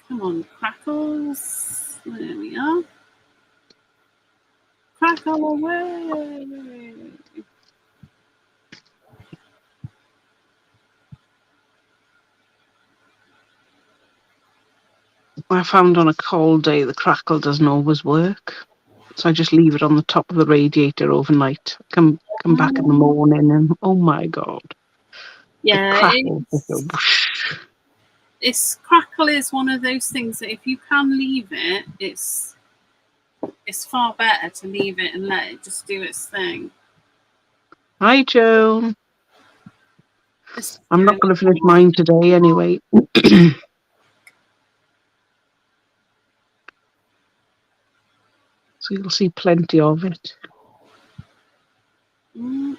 Come on, crackles. There we are. Crackle away. I found on a cold day the crackle doesn't always work. So I just leave it on the top of the radiator overnight. Come back in the morning and oh my god. Yeah, It's crackle is one of those things that if you can leave it, it's far better to leave it and let it just do its thing. Hi Joan. I'm not going to finish mine today anyway. So you'll see plenty of it. And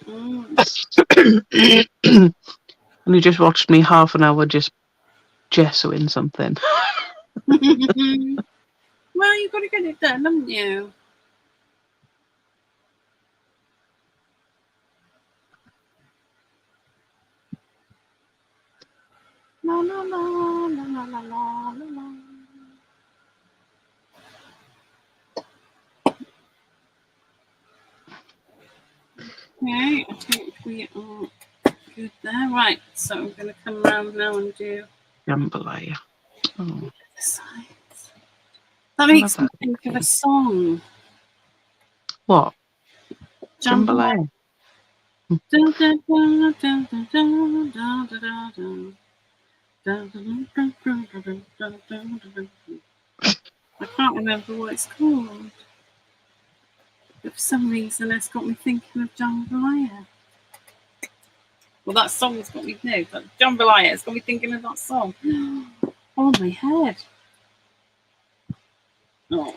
you just watched me half an hour just gessoing something. Well, you've got to get it done, haven't you? La la la la la la la la. Okay, I think we are good there. Right, so I'm going to come around now and do Jambalaya. Oh. the sides. That makes me think of a song. What? Jambalaya. I can't remember what it's called. But for some reason, it's got me thinking of Jambalaya. Well, that song's got me, no, but Jambalaya, it's got me thinking of that song. Oh, my head. Oh.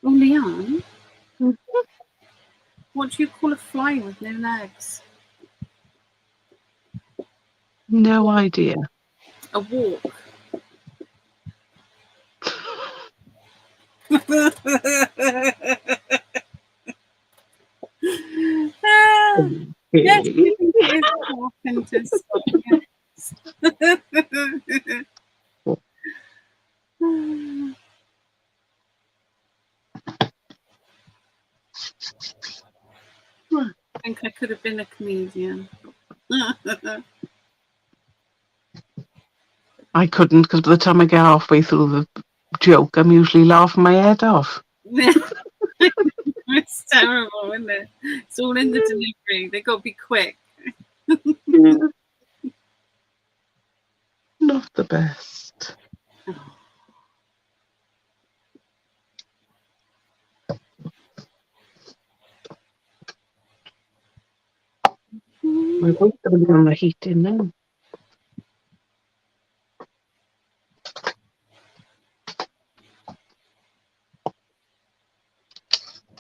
Oh, Leanne, what do you call a fly with no legs? No idea. A walk. Yes, you think it is a walk into a song, yes. And I could have been a comedian. I couldn't, because by the time I get halfway through the joke, I'm usually laughing my head off. It's terrible, isn't it? It's all in the delivery. They got to be quick. Yeah. Not the best. My voice going to be on the heating now.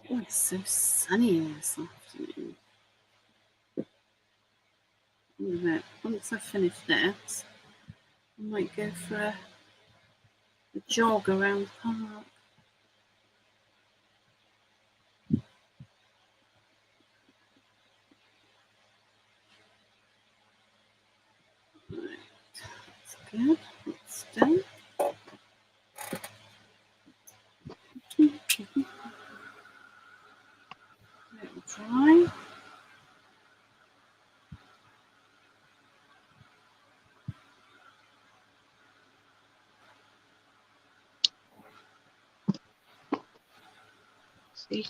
Oh, it's so sunny this afternoon. Once I finish this, I might go for a jog around the park. Right, that's good. That's done. Let it dry. See?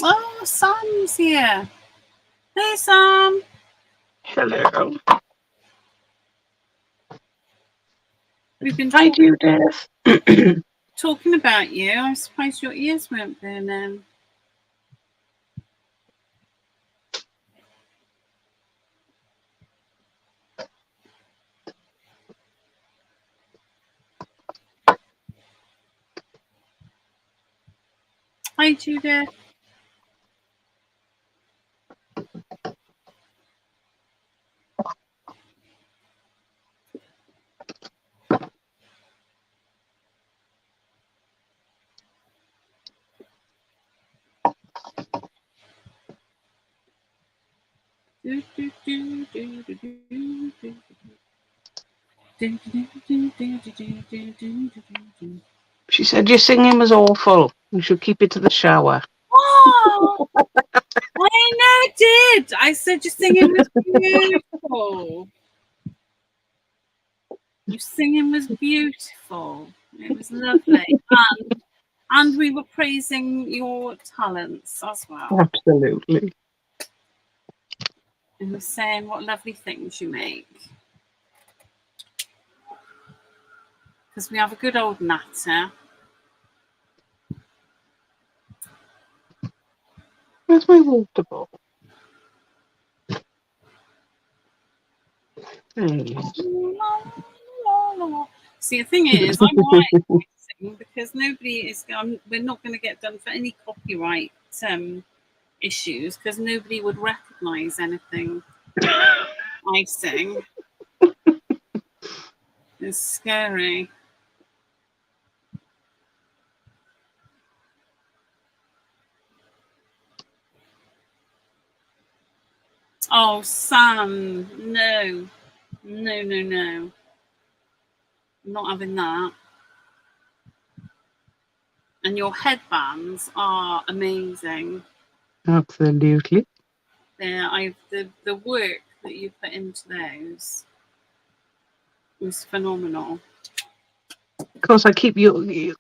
Oh, Sam's here. Hey, Sam. Hello. We've been Hi, Judith. talking about you. I'm surprised your ears weren't burning. Hi, Judith. Do, do, do, do, do, do, do. Do, do, do, do, do, do, do, do, do. She said your singing was awful. You should keep it to the shower. Oh, I never did. I said your singing was beautiful. Your singing was beautiful. It was lovely. And we were praising your talents as well. Absolutely. And we're saying what lovely things you make. Because we have a good old natter. Where's my water bottle? See, the thing is, I'm alright because nobody is. We're not going to get done for any copyright issues because nobody would recognise anything I sing. It's scary. Oh, Sam, no. No, no, no. I'm not having that. And your headbands are amazing. Absolutely. The work that you put into those was phenomenal. Of course, I keep the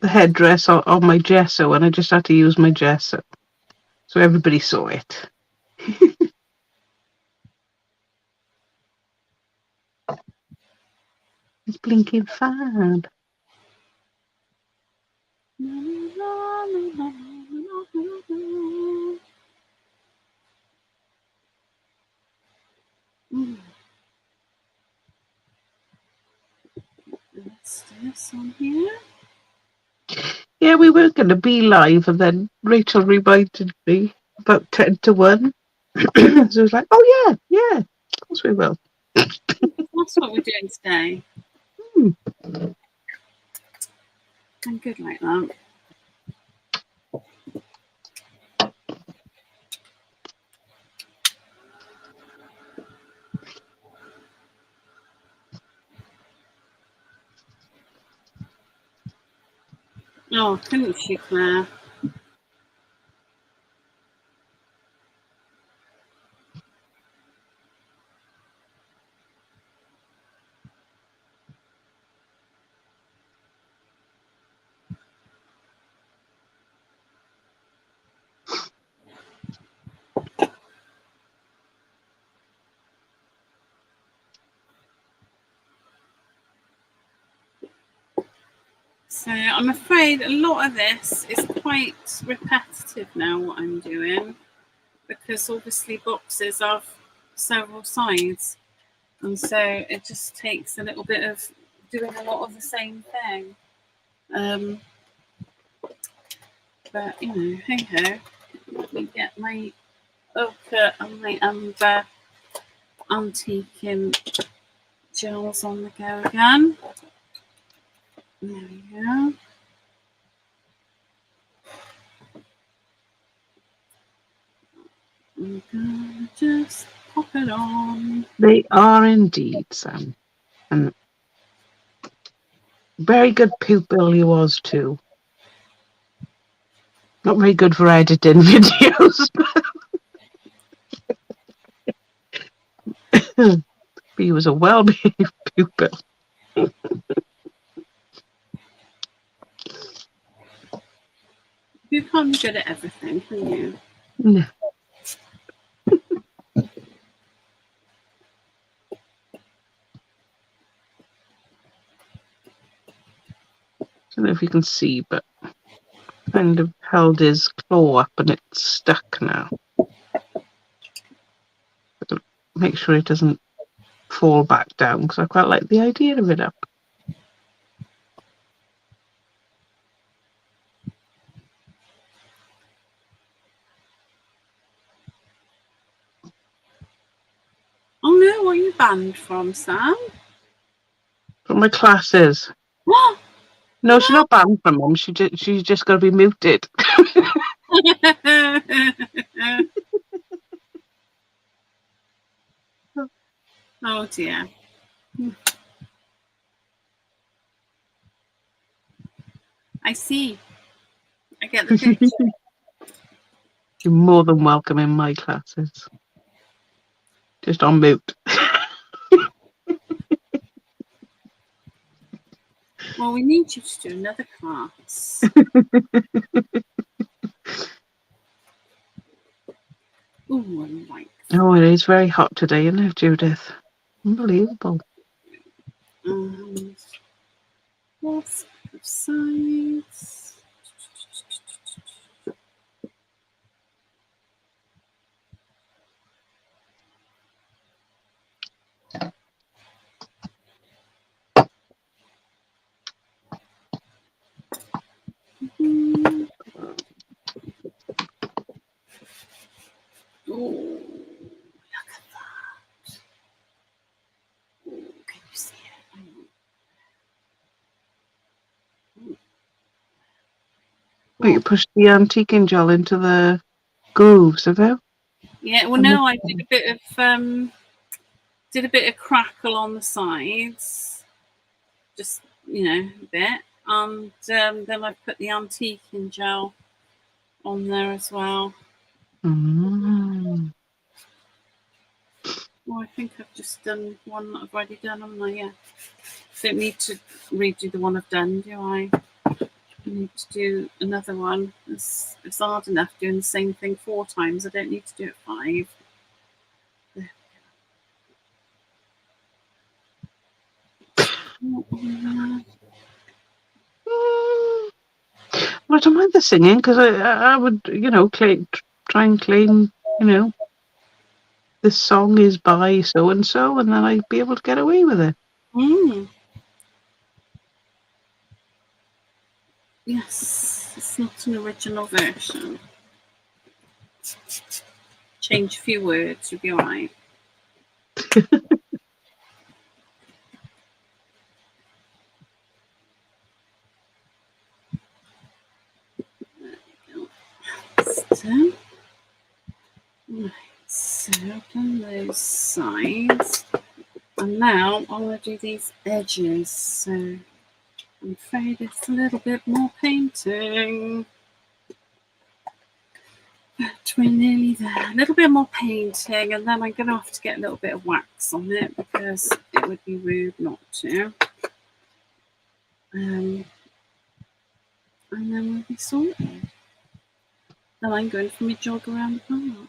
headdress on my gesso, and I just had to use my gesso. So everybody saw it. It's blinking fab. Let's do this on here. Yeah, we were going to be live, and then Rachel reminded me about 10 to 1. So I was like, oh, yeah, of course we will. That's what we're doing today. I'm good like that. Oh, couldn't she, Claire? So I'm afraid a lot of this is quite repetitive now, what I'm doing, because obviously boxes have several sides, and so it just takes a little bit of doing a lot of the same thing. But you know, hey ho, let me get my ochre and my amber antiquing gels on the go again. There we go. I'm gonna just pop it on. They are indeed, Sam. And very good pupil he was too. Not very good for editing videos. But he was a well-behaved pupil. You can't be good at everything, can you? No. I don't know if you can see, but kind of held his claw up and it's stuck now. Make sure it doesn't fall back down, because I quite like the idea of it up. Oh no, what are you banned from, Sam? From my classes. What? No, she's not banned from them. She's just got to be muted. Oh dear. I see. I get the picture. You're more than welcome in my classes. Just on mute. Well, we need you to do another class. Ooh, I like that. Oh, it is very hot today, isn't it, Judith? Unbelievable. Lots of sides. Oh, look at that. Oh, can you see it? But you pushed the antiquing gel into the grooves, have you? Yeah, well, no, I did a bit of crackle on the sides, just a bit, and then I put the antiquing gel on there as well. Mm. Oh, I think I've just done one that I've already done, haven't I? Yeah. Don't need to redo the one I've done, do I? I need to do another one. It's hard enough doing the same thing 4 times. I don't need to do it 5. Well, I don't mind the singing, because I would, try and claim, this song is by so and so, and then I'd be able to get away with it. Yes, it's not an original version. Change a few words, you'll be all right. So, right, so open those sides, and now I'm going to do these edges. So I'm I'm afraid it's a little bit more painting. But we're nearly there. A little bit more painting, and then I'm going to have to get a little bit of wax on it because it would be rude not to. And then we'll be sorted. Then I'm going for my jog around the park.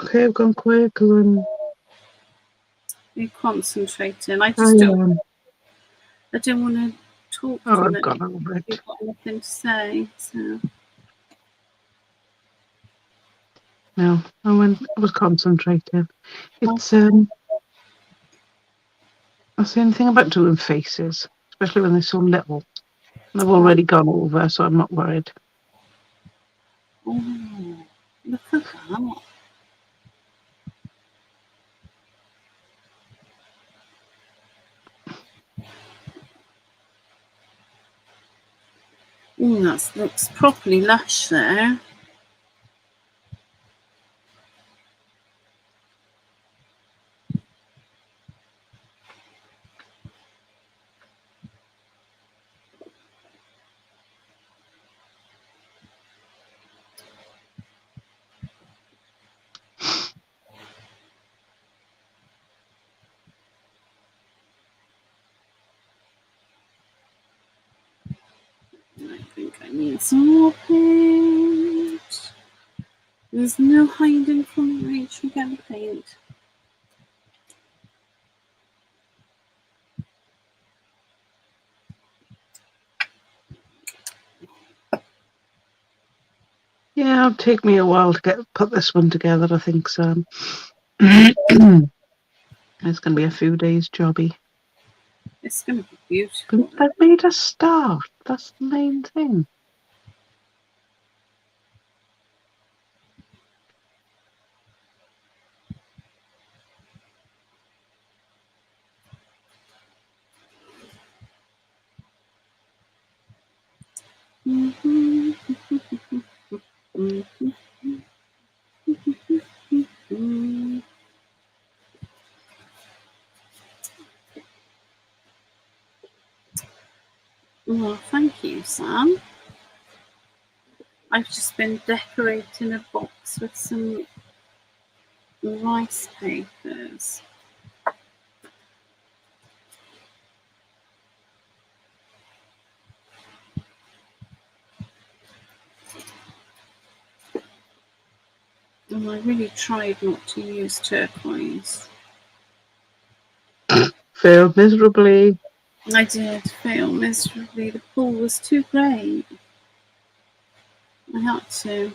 Okay, I've gone quiet because You're concentrating. I I just don't. am. I didn't want to talk Oh, to I've you. gone over it. You've got anything to say? So No, I was concentrating. It's that's the only thing about doing faces, especially when they're so little. And I've already gone over, so I'm not worried. oh, look at that. Oh, that looks properly lush there. I think I need some more paint. There's no hiding from reach. We get the paint. Yeah, it'll take me a while to put this one together, I think, Sam. It's going to be a few days jobby. It's going to be beautiful. But I've made a start. That's the main thing. Well, thank you, Sam. I've just been decorating a box with some rice papers. And I really tried not to use turquoise. Failed miserably. I did fail miserably. The pool was too great. I had to.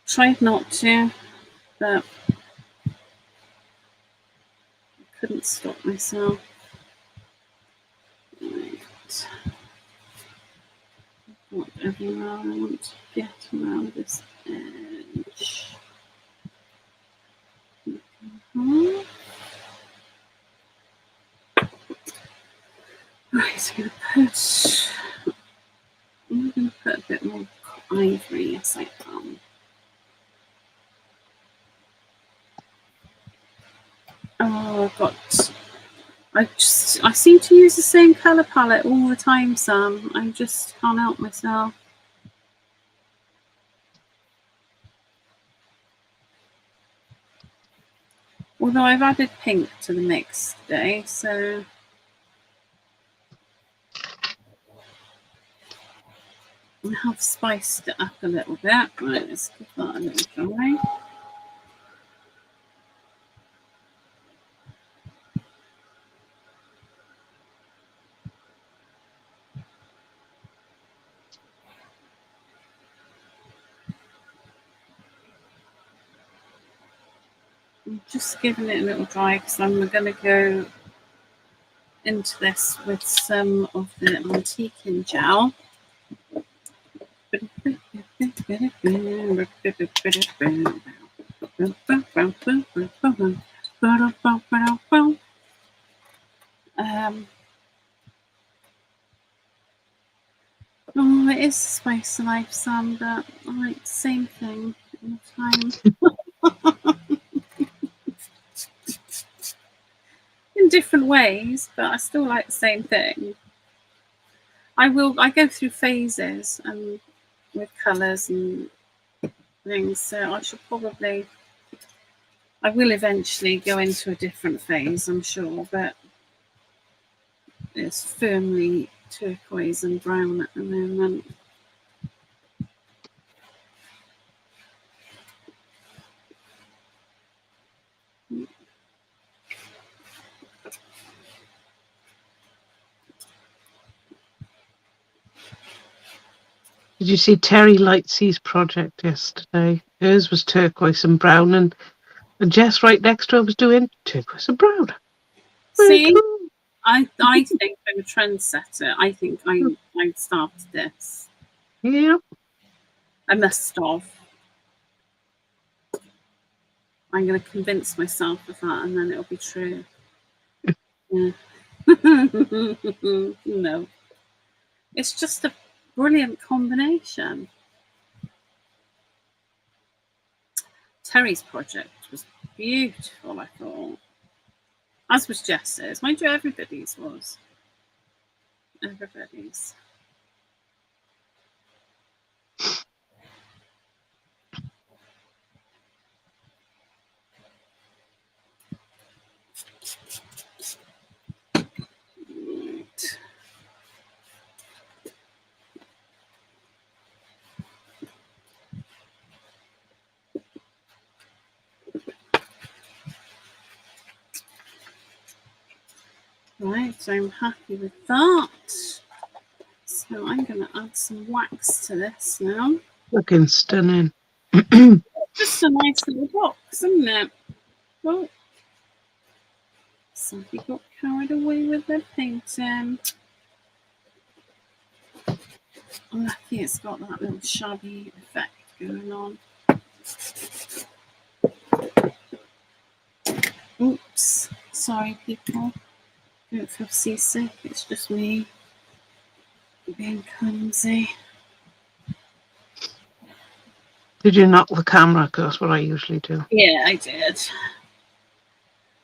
Tried not to, but I couldn't stop myself. Right. Whatever I want to get around this edge. Right, I'm going to put a bit more ivory, yes I am. Oh, I seem to use the same colour palette all the time, Sam. I just can't help myself. Although I've added pink to the mix today, so I have spiced it up a little bit. Right, let's give that a little dry. I'm just giving it a little dry because I'm going to go into this with some of the antiquing gel. Oh, it is Spice of Life, Sam, but I like the same thing all the time. In different ways, but I still like the same thing. I go through phases and with colours and things, so I will eventually go into a different phase, I'm sure, but it's firmly turquoise and brown at the moment. Did you see Terry Lightsey's project yesterday? Hers was turquoise and brown, and Jess right next to her was doing turquoise and brown. See, cool. I think I'm a trendsetter. I think I started this. Yeah. I must have. I'm going to convince myself of that, and then it'll be true. Yeah. No. It's just a brilliant combination. Terry's project was beautiful, I thought. As was Jess's. Mind you, everybody's was. Everybody's. Right, so I'm happy with that. So I'm going to add some wax to this now. Looking stunning. Just a nice little box, isn't it? Well, somebody got carried away with their painting. I'm lucky it's got that little shabby effect going on. Oops, sorry people. Don't feel seasick, it's just me being clumsy. Did you knock the camera? Because that's what I usually do. Yeah, I did.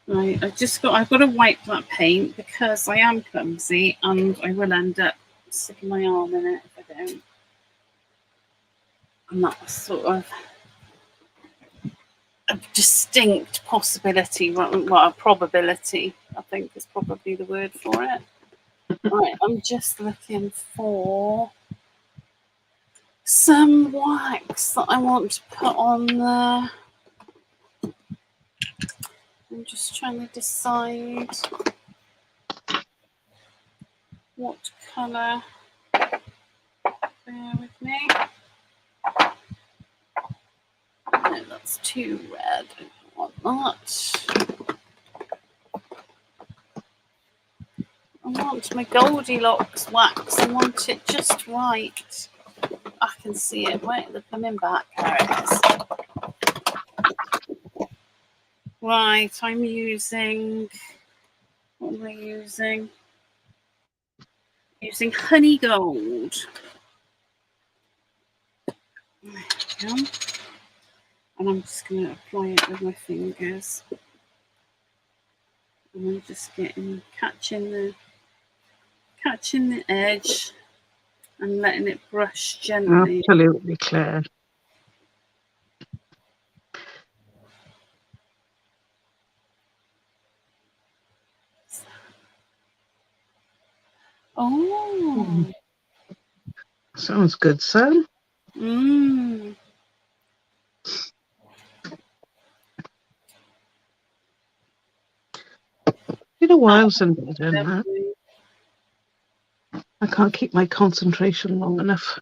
Right, I've got to wipe that paint because I am clumsy and I will end up sticking my arm in it if I don't. And that's sort of a distinct possibility, well, a probability, I think is probably the word for it. Right, I'm just looking for some wax that I want to put on there. I'm just trying to decide what colour. Bear with me. No, that's too red. I don't want that. I want my Goldilocks wax. I want it just right. I can see it. Wait, they're coming back. There it is. Right, I'm using. What am I using? Using Honey Gold. There we go. And I'm just going to apply it with my fingers. And I'm just catching the edge and letting it brush gently. Absolutely, Claire. Oh. It's Sounds good, son. Mmm. Been a while since I've done that. Lovely. I can't keep my concentration long enough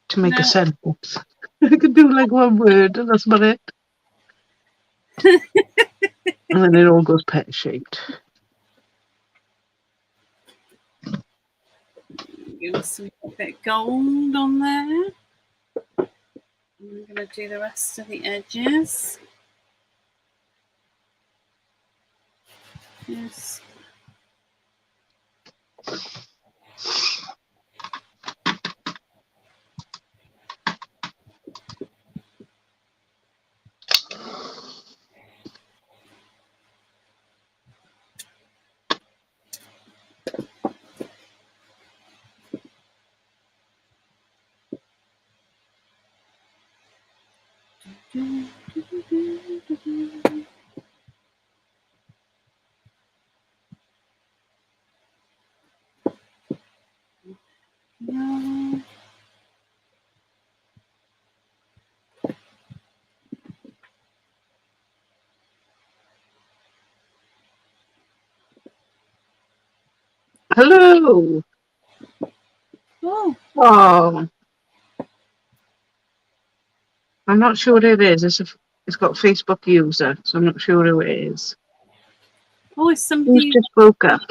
to make a No. sentence. I can do like one word and that's about it. And then it all goes pear-shaped. Give us some bit of gold on there. I'm going to do the rest of the edges. Yes. No. Hello! Oh, Oh, I'm not sure what it is. It's got Facebook user, so I'm not sure who it is. oh, it's Who's somebody. just woke up?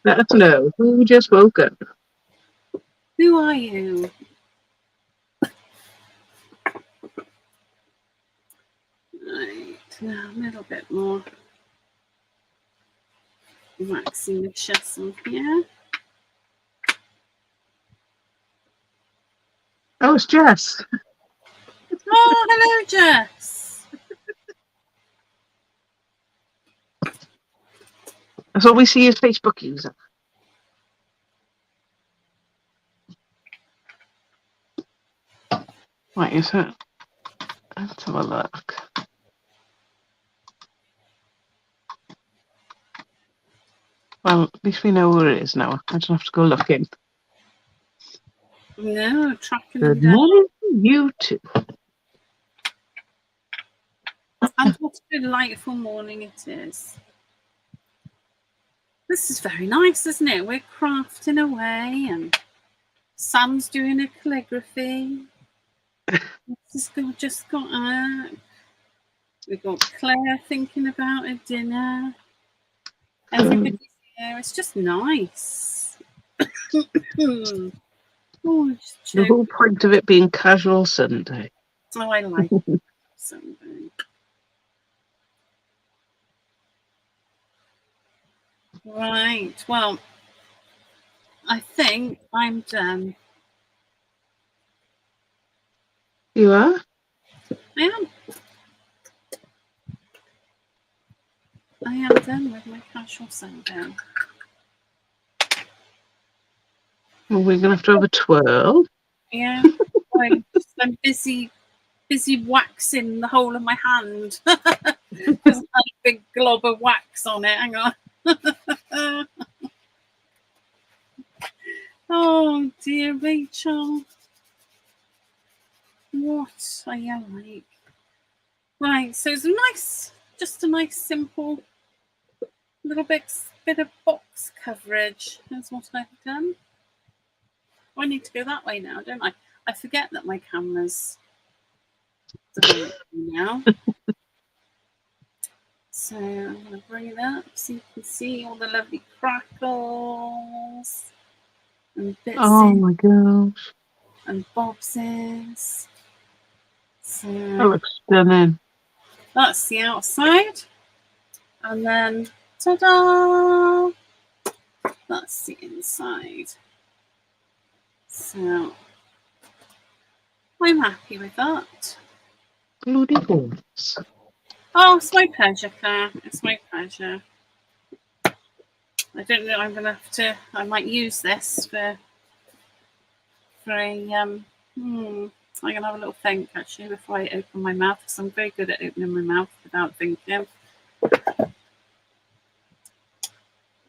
Let us know. Who just woke up? Who are you? Right, now a little bit more waxing the chisel here. Oh, it's Jess. Oh, hello, Jess. That's all we see is Facebook user. Right, is it? Let's have a look. Well, at least we know where it is now. I don't have to go looking. No, tracking Good them down. morning to you too. And what a delightful morning it is. This is very nice, isn't it? We're crafting away and Sam's doing a calligraphy. Just got out. We've got Claire thinking about a dinner. Everybody's here. It's just nice. Oh, just The whole point of it being casual Sunday. oh, I like Sunday. Right. Well, I think I'm done. You are? I am done with my casual Sunday. Well, we're going to have a twirl. Yeah. I'm busy waxing the whole of my hand. There's a big glob of wax on it. Hang on. Oh dear, Rachel. What are you like? Right, so it's just a nice simple little bit of box coverage. That's what I've done. Oh, I need to go that way now, don't I? I forget that my camera's now. So I'm going to bring it up so you can see all the lovely crackles and bits Oh my gosh. and bobses. So That looks stunning. that's the outside. And then, ta-da! That's the inside. So I'm happy with that. Bloody balls. Oh, it's my pleasure, Claire. It's my pleasure. I don't know. I'm gonna have to. I might use this for a. I'm gonna have a little think actually before I open my mouth because I'm very good at opening my mouth without thinking.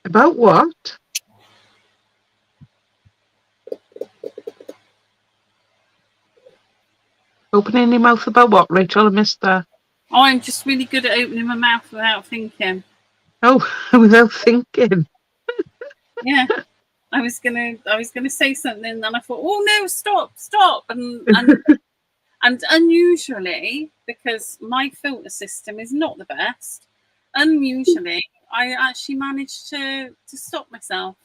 About what? Opening your mouth about what, Rachel? I missed that. Oh, I'm just really good at opening my mouth without thinking. Oh, without thinking. Yeah. I was gonna say something, and then I thought, oh no, stop, and unusually, because my filter system is not the best, unusually I actually managed to stop myself.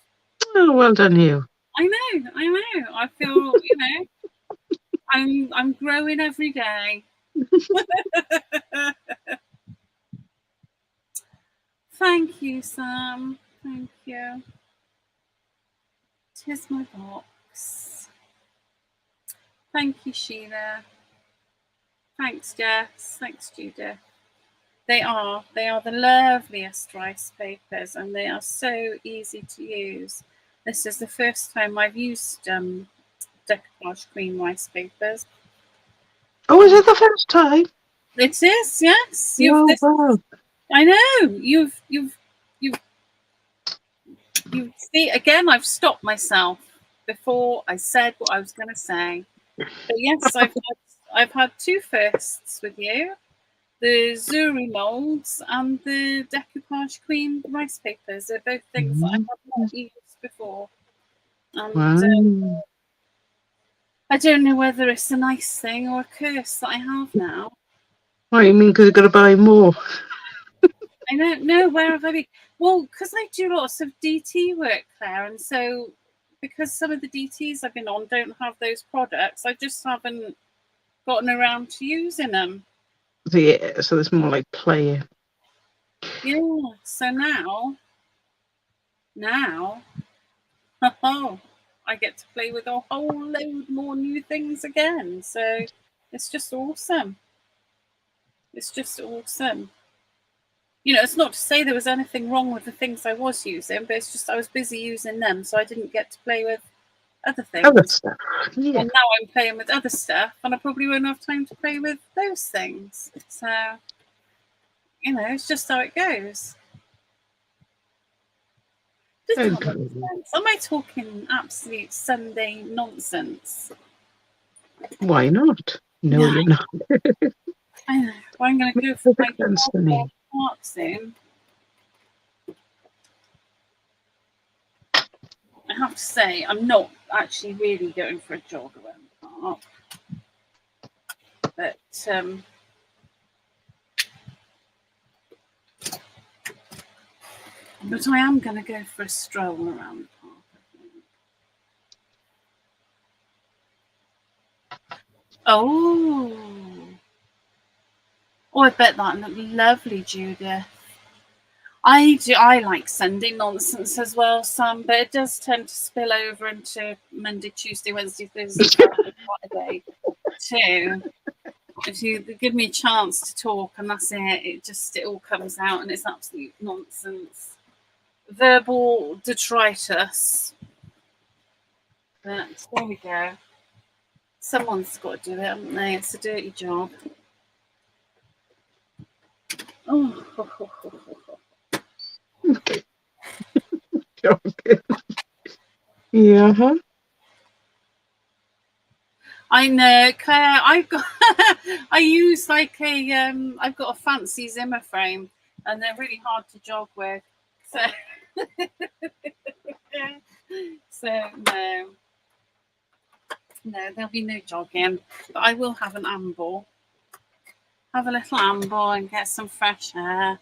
Oh, well done, you. I know. I feel, I'm growing every day. Thank you, Sam. Thank you. Here's my box. Thank you, Sheila. Thanks, Jess. Thanks, Judith. They are the loveliest rice papers, and they are so easy to use. This is the first time I've used decoupage cream rice papers. Oh, is it the first time? It is, yes. Wow. I know. You've see, again, I've stopped myself before I said what I was going to say. But yes, I've had two firsts with you: the Zuri molds and the decoupage cream rice papers. They're both things that I have not used before. And Wow. I don't know whether it's a nice thing or a curse that I have now. What do you mean? Because you've got to buy more? I don't know where have I been. Well, because I do lots of DT work, Claire, and so because some of the DTs I've been on don't have those products, I just haven't gotten around to using them. Yeah, so it's more like playing. Yeah. So now, oh, I get to play with a whole load more new things again. So it's just awesome. It's just awesome. It's not to say there was anything wrong with the things I was using, but it's just I was busy using them, so I didn't get to play with other things. Other stuff. Yeah. And now I'm playing with other stuff, and I probably won't have time to play with those things. So, it's just how it goes. Does that make sense? Am I talking absolute Sunday nonsense? Why not? No, you're not. I know. Well, I'm going to go for my park soon. I have to say, I'm not actually really going for a jog around the park. But I am going to go for a stroll around the park, I think. Oh, I bet that looked lovely, Judith. I like Sunday nonsense as well, Sam, but it does tend to spill over into Monday, Tuesday, Wednesday, Thursday, Friday too. If you give me a chance to talk and that's it, it all comes out and it's absolute nonsense. Verbal detritus. But there we go. Someone's got to do it, haven't they? It's a dirty job. Oh. Yeah. Huh? I know, Claire. I've got I've got a fancy Zimmer frame, and they're really hard to jog with. So, no, there'll be no jogging. But I will have an amble. Have a little amble and get some fresh air.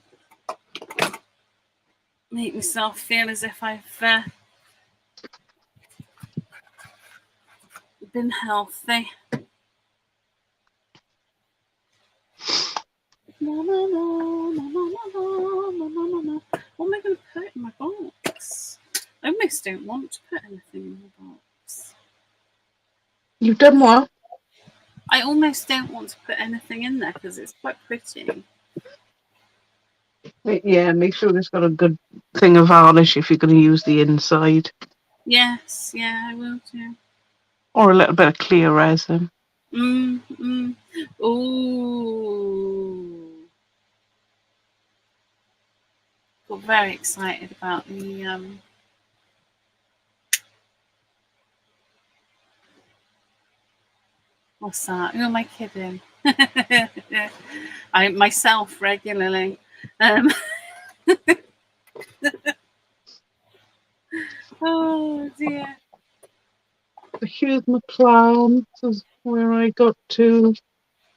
Make myself feel as if I've been healthy. What am I going to put in my box? I almost don't want to put anything in the box. You've done what? I almost don't want to put anything in there because it's quite pretty. Yeah, make sure it's got a good thing of varnish if you're going to use the inside. Yes, yeah, I will do. Or a little bit of clear resin. Ooh. Got very excited about the What's that? Who am I kidding? I myself regularly. Oh dear. Here's my plan. This is where I got to.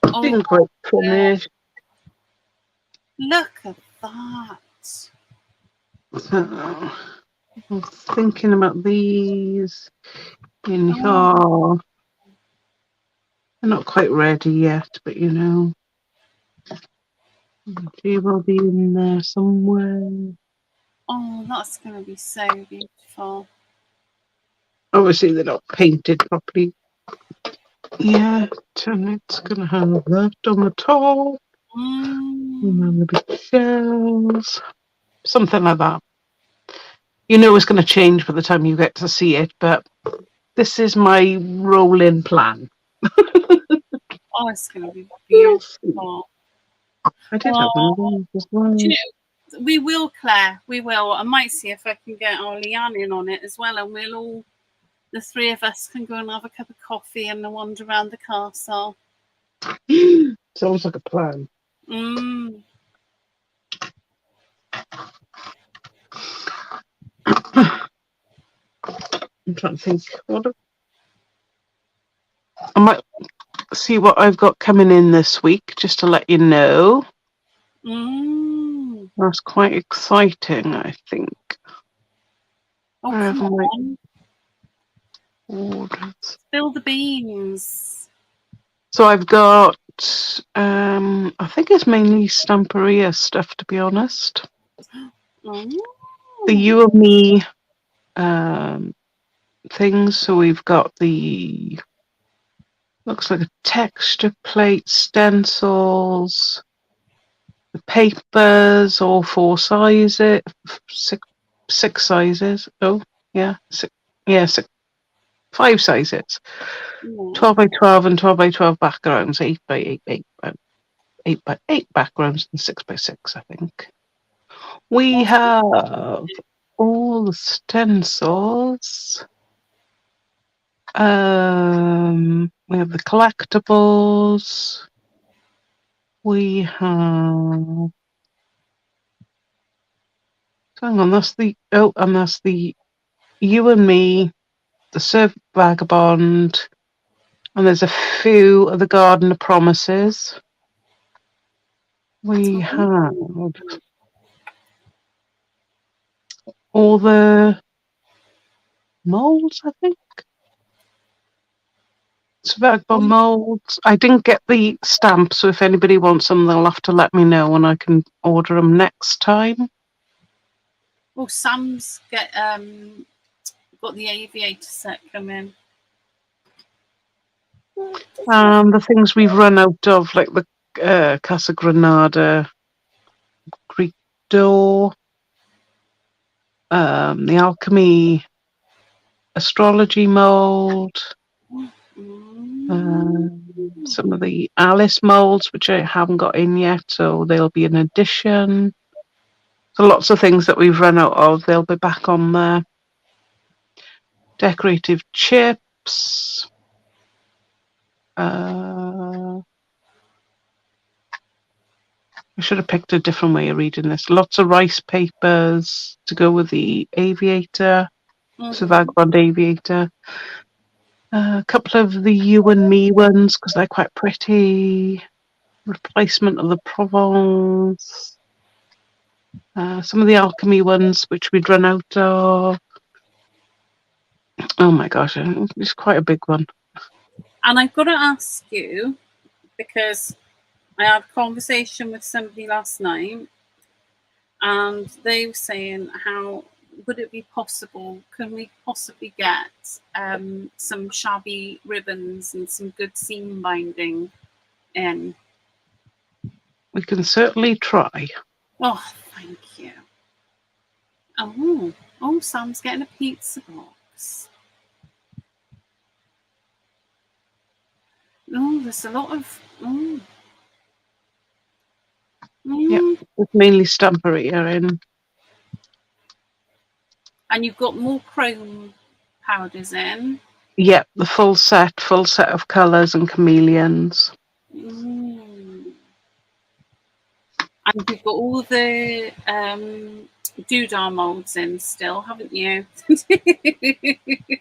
Oh, Didn't quite finish. look at that. So, I'm thinking about these in here. Oh. They're not quite ready yet, but you know, they will be in there somewhere. Oh, that's going to be so beautiful. Obviously, they're not painted properly yet, and it's going to have that on the top, and then the big shells, something like that. You know it's going to change by the time you get to see it, but this is my rolling plan. Oh, it's going to be beautiful. I did have one of those as well. Do you know, we will, Claire. We will. I might see if I can get our Leanne in on it as well, and we'll all, the three of us, can go and have a cup of coffee and a wander around the castle. Sounds like a plan. I'm trying to think. I might see what I've got coming in this week, just to let you know. That's quite exciting, I think. Oh, come on. Orders. Spill the beans. So I've got, I think it's mainly Stamperia stuff, to be honest. The You and Me things. So we've got the, looks like a texture plate, stencils, the papers, all 4 sizes, six sizes. Oh, yeah, 5 sizes. 12 by 12 and 12 by 12 backgrounds, 8 by 8, 8 by 8 backgrounds, and 6 by 6, I think. We have all the stencils. We have the collectibles. We have. Hang on, that's the and that's the You and Me, the Surf Vagabond, and there's a few of the Garden of Promises. We have all the molds, I think. Vagabond molds. I didn't get the stamp, so if anybody wants them, they'll have to let me know and I can order them next time. Well, Sam's got the aviator set coming. The things we've run out of, like the Casa Granada Greek door, the alchemy astrology mold, some of the Alice molds, which I haven't got in yet, so they'll be an addition. So lots of things that we've run out of, they'll be back on there. Decorative chips. I should have picked a different way of reading this. Lots of rice papers to go with the aviator, so Vagabond aviator. A couple of the You and Me ones because they're quite pretty. Replacement of the Provence. Some of the alchemy ones which we'd run out of. Oh my gosh, it's quite a big one. And I've got to ask you, because I had a conversation with somebody last night, and they were saying, how would it be possible, can we possibly get some shabby ribbons and some good seam binding in? We can certainly try. Oh, thank you. Oh, Sam's getting a pizza box. Oh, there's a lot of... Yeah, it's mainly Stamperia in. And you've got more chrome powders in. Yeah, the full set of colours and chameleons. Mm. And you've got all the doodah molds in still, haven't you? The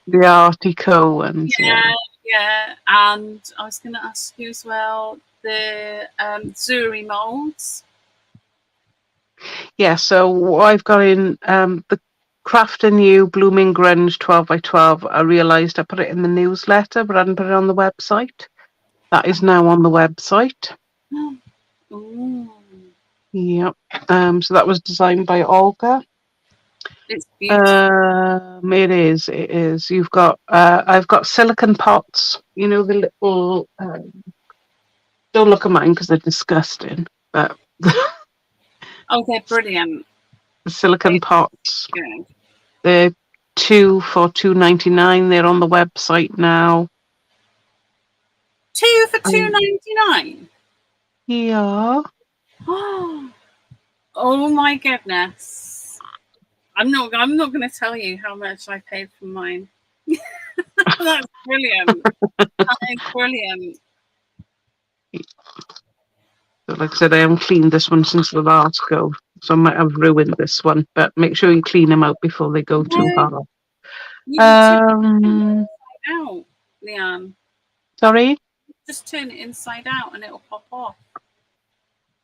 Artico ones, yeah. Yeah. And I was going to ask you as well the Zuri molds. Yeah, so what I've got in the Craft Anew Blooming Grunge 12 by 12, I realised I put it in the newsletter, but I hadn't put it on the website. That is now on the website. Ooh, Yep. So that was designed by Olga. it's beautiful. It is. You've got I've got silicon pots, you know, the little don't look at mine because they're disgusting, but Oh, they're brilliant. the silicon pots. Good. They're 2 for $2.99. They're on the website now. 2 for $2.99. Yeah. Oh my goodness! I'm not going to tell you how much I paid for mine. That's brilliant. That is brilliant. So like I said, I haven't cleaned this one since the last go, so I might have ruined this one. But make sure you clean them out before they go too hard. You can turn it inside out, Leanne. Sorry. Just turn it inside out and it'll pop off.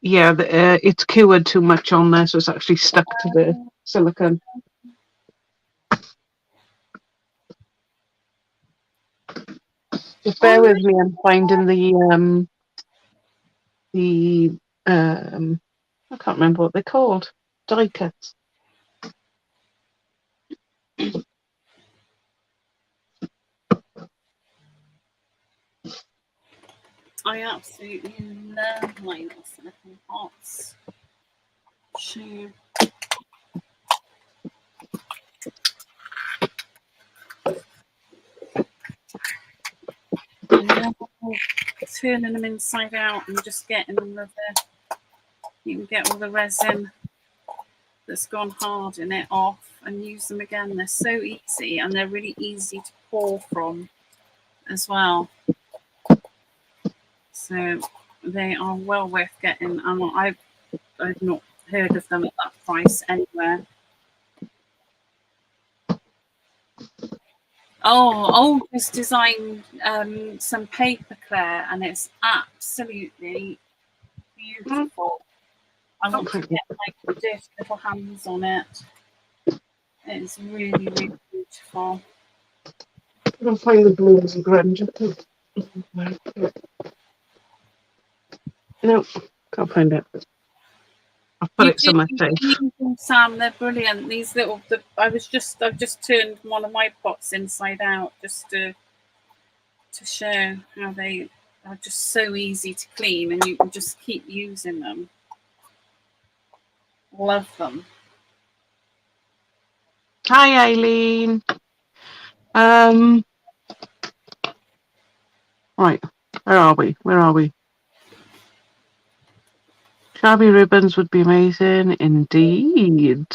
Yeah, it's cured too much on there, so it's actually stuck to the silicone. Just bear with me. I'm finding the I can't remember what they're called. Die cuts. I absolutely love my little silicone pots. Shoe. Turning them inside out and just getting all of you can get all the resin that's gone hard in it off and use them again. They're so easy and they're really easy to pour from as well. So they are well worth getting. I've not heard of them at that price anywhere. Oh, just designed some paper, Claire, and it's absolutely beautiful. I want to get my dirty little hands on it. It's really, really beautiful. I'll find the blues and grunge. No, can't find it. I'll put it somewhere safe. Sam, they're brilliant. These little, I've just turned one of my pots inside out just to show how they are just so easy to clean, and you can just keep using them. Love them. Hi, Eileen. Right, where are we? Shabby ribbons would be amazing indeed.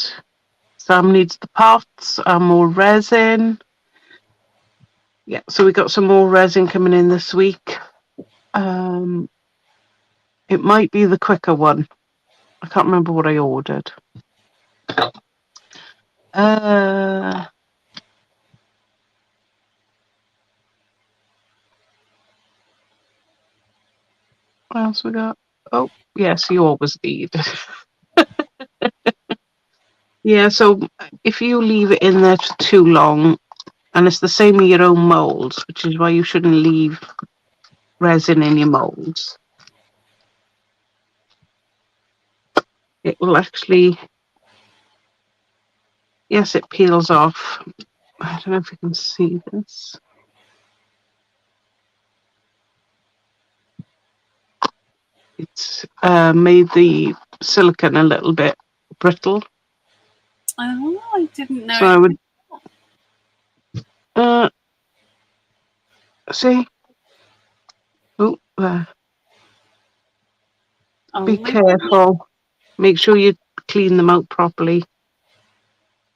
Sam needs the pots and more resin. Yeah, so we got some more resin coming in this week. It might be the quicker one. I can't remember what I ordered. What else we got? Oh, yes, you always need. Yeah, so if you leave it in there for too long, and it's the same with your own molds, which is why you shouldn't leave resin in your molds. It will actually, yes, it peels off. I don't know if you can see this. It's made the silicone a little bit brittle. Oh, I didn't know. So I would see. Oh, be careful. Make sure you clean them out properly.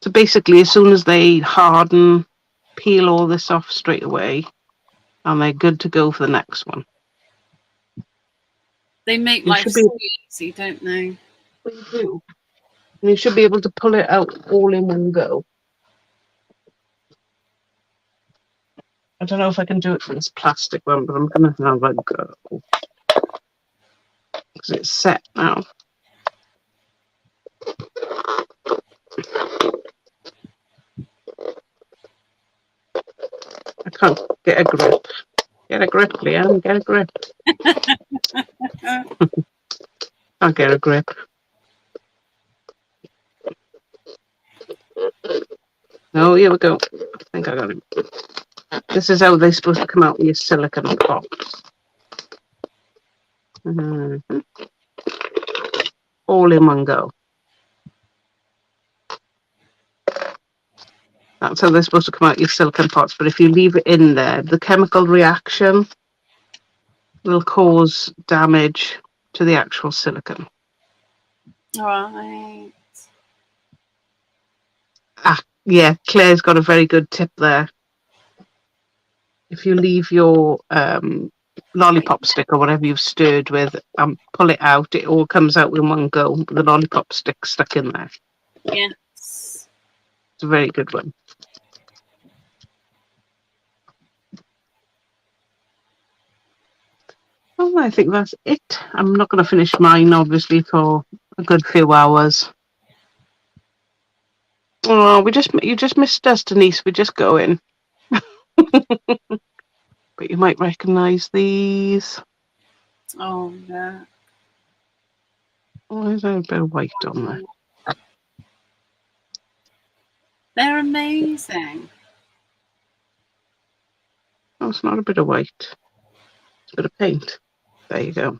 So basically, as soon as they harden, peel all this off straight away, and they're good to go for the next one. They make You life should be- so easy, don't they? What you do, and you should be able to pull it out all in one go. I don't know if I can do it for this plastic one, but I'm going to have a go because it's set now. I can't get a grip. Get a grip, Leanne. Get a grip. Can't get a grip. Oh, here we go. I think I got it. This is how they're supposed to come out with your silicone pops. Mhm. All in one go. That's how they're supposed to come out your silicone pots. But if you leave it in there, the chemical reaction will cause damage to the actual silicone. Right. Yeah, Claire's got a very good tip there. If you leave your lollipop stick or whatever you've stirred with and pull it out, it all comes out in one go with the lollipop stick stuck in there. Yes. It's a very good one. Well, I think that's it. I'm not going to finish mine, obviously, for a good few hours. Oh, you just missed us, Denise. We're just going. But you might recognise these. Oh, yeah. Oh, there's a bit of white on there. They're amazing. Oh, it's not a bit of white. It's a bit of paint. There you go.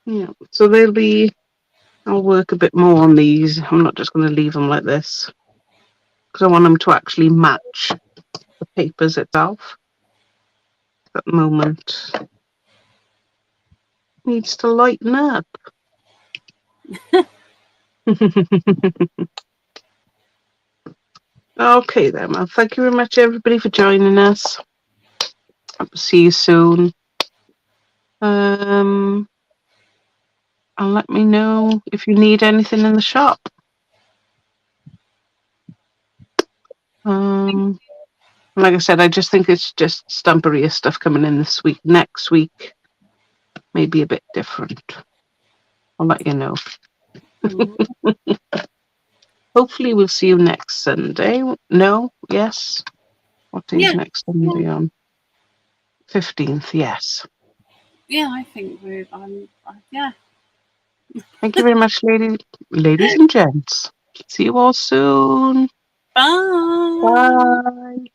Yeah, so I'll work a bit more on these. I'm not just going to leave them like this because I want them to actually match the papers itself. At the moment, needs to lighten up. Okay then, well, thank you very much everybody for joining us. I'll see you soon. And let me know if you need anything in the shop. Like I said, I just think it's just Stamperia stuff coming in this week. Next week may be a bit different. I'll let you know. Hopefully we'll see you next Sunday. No? Yes? What day is next Sunday on? 15th, yes. Yeah, I think yeah. Thank you very much, ladies and gents. See you all soon. Bye. Bye.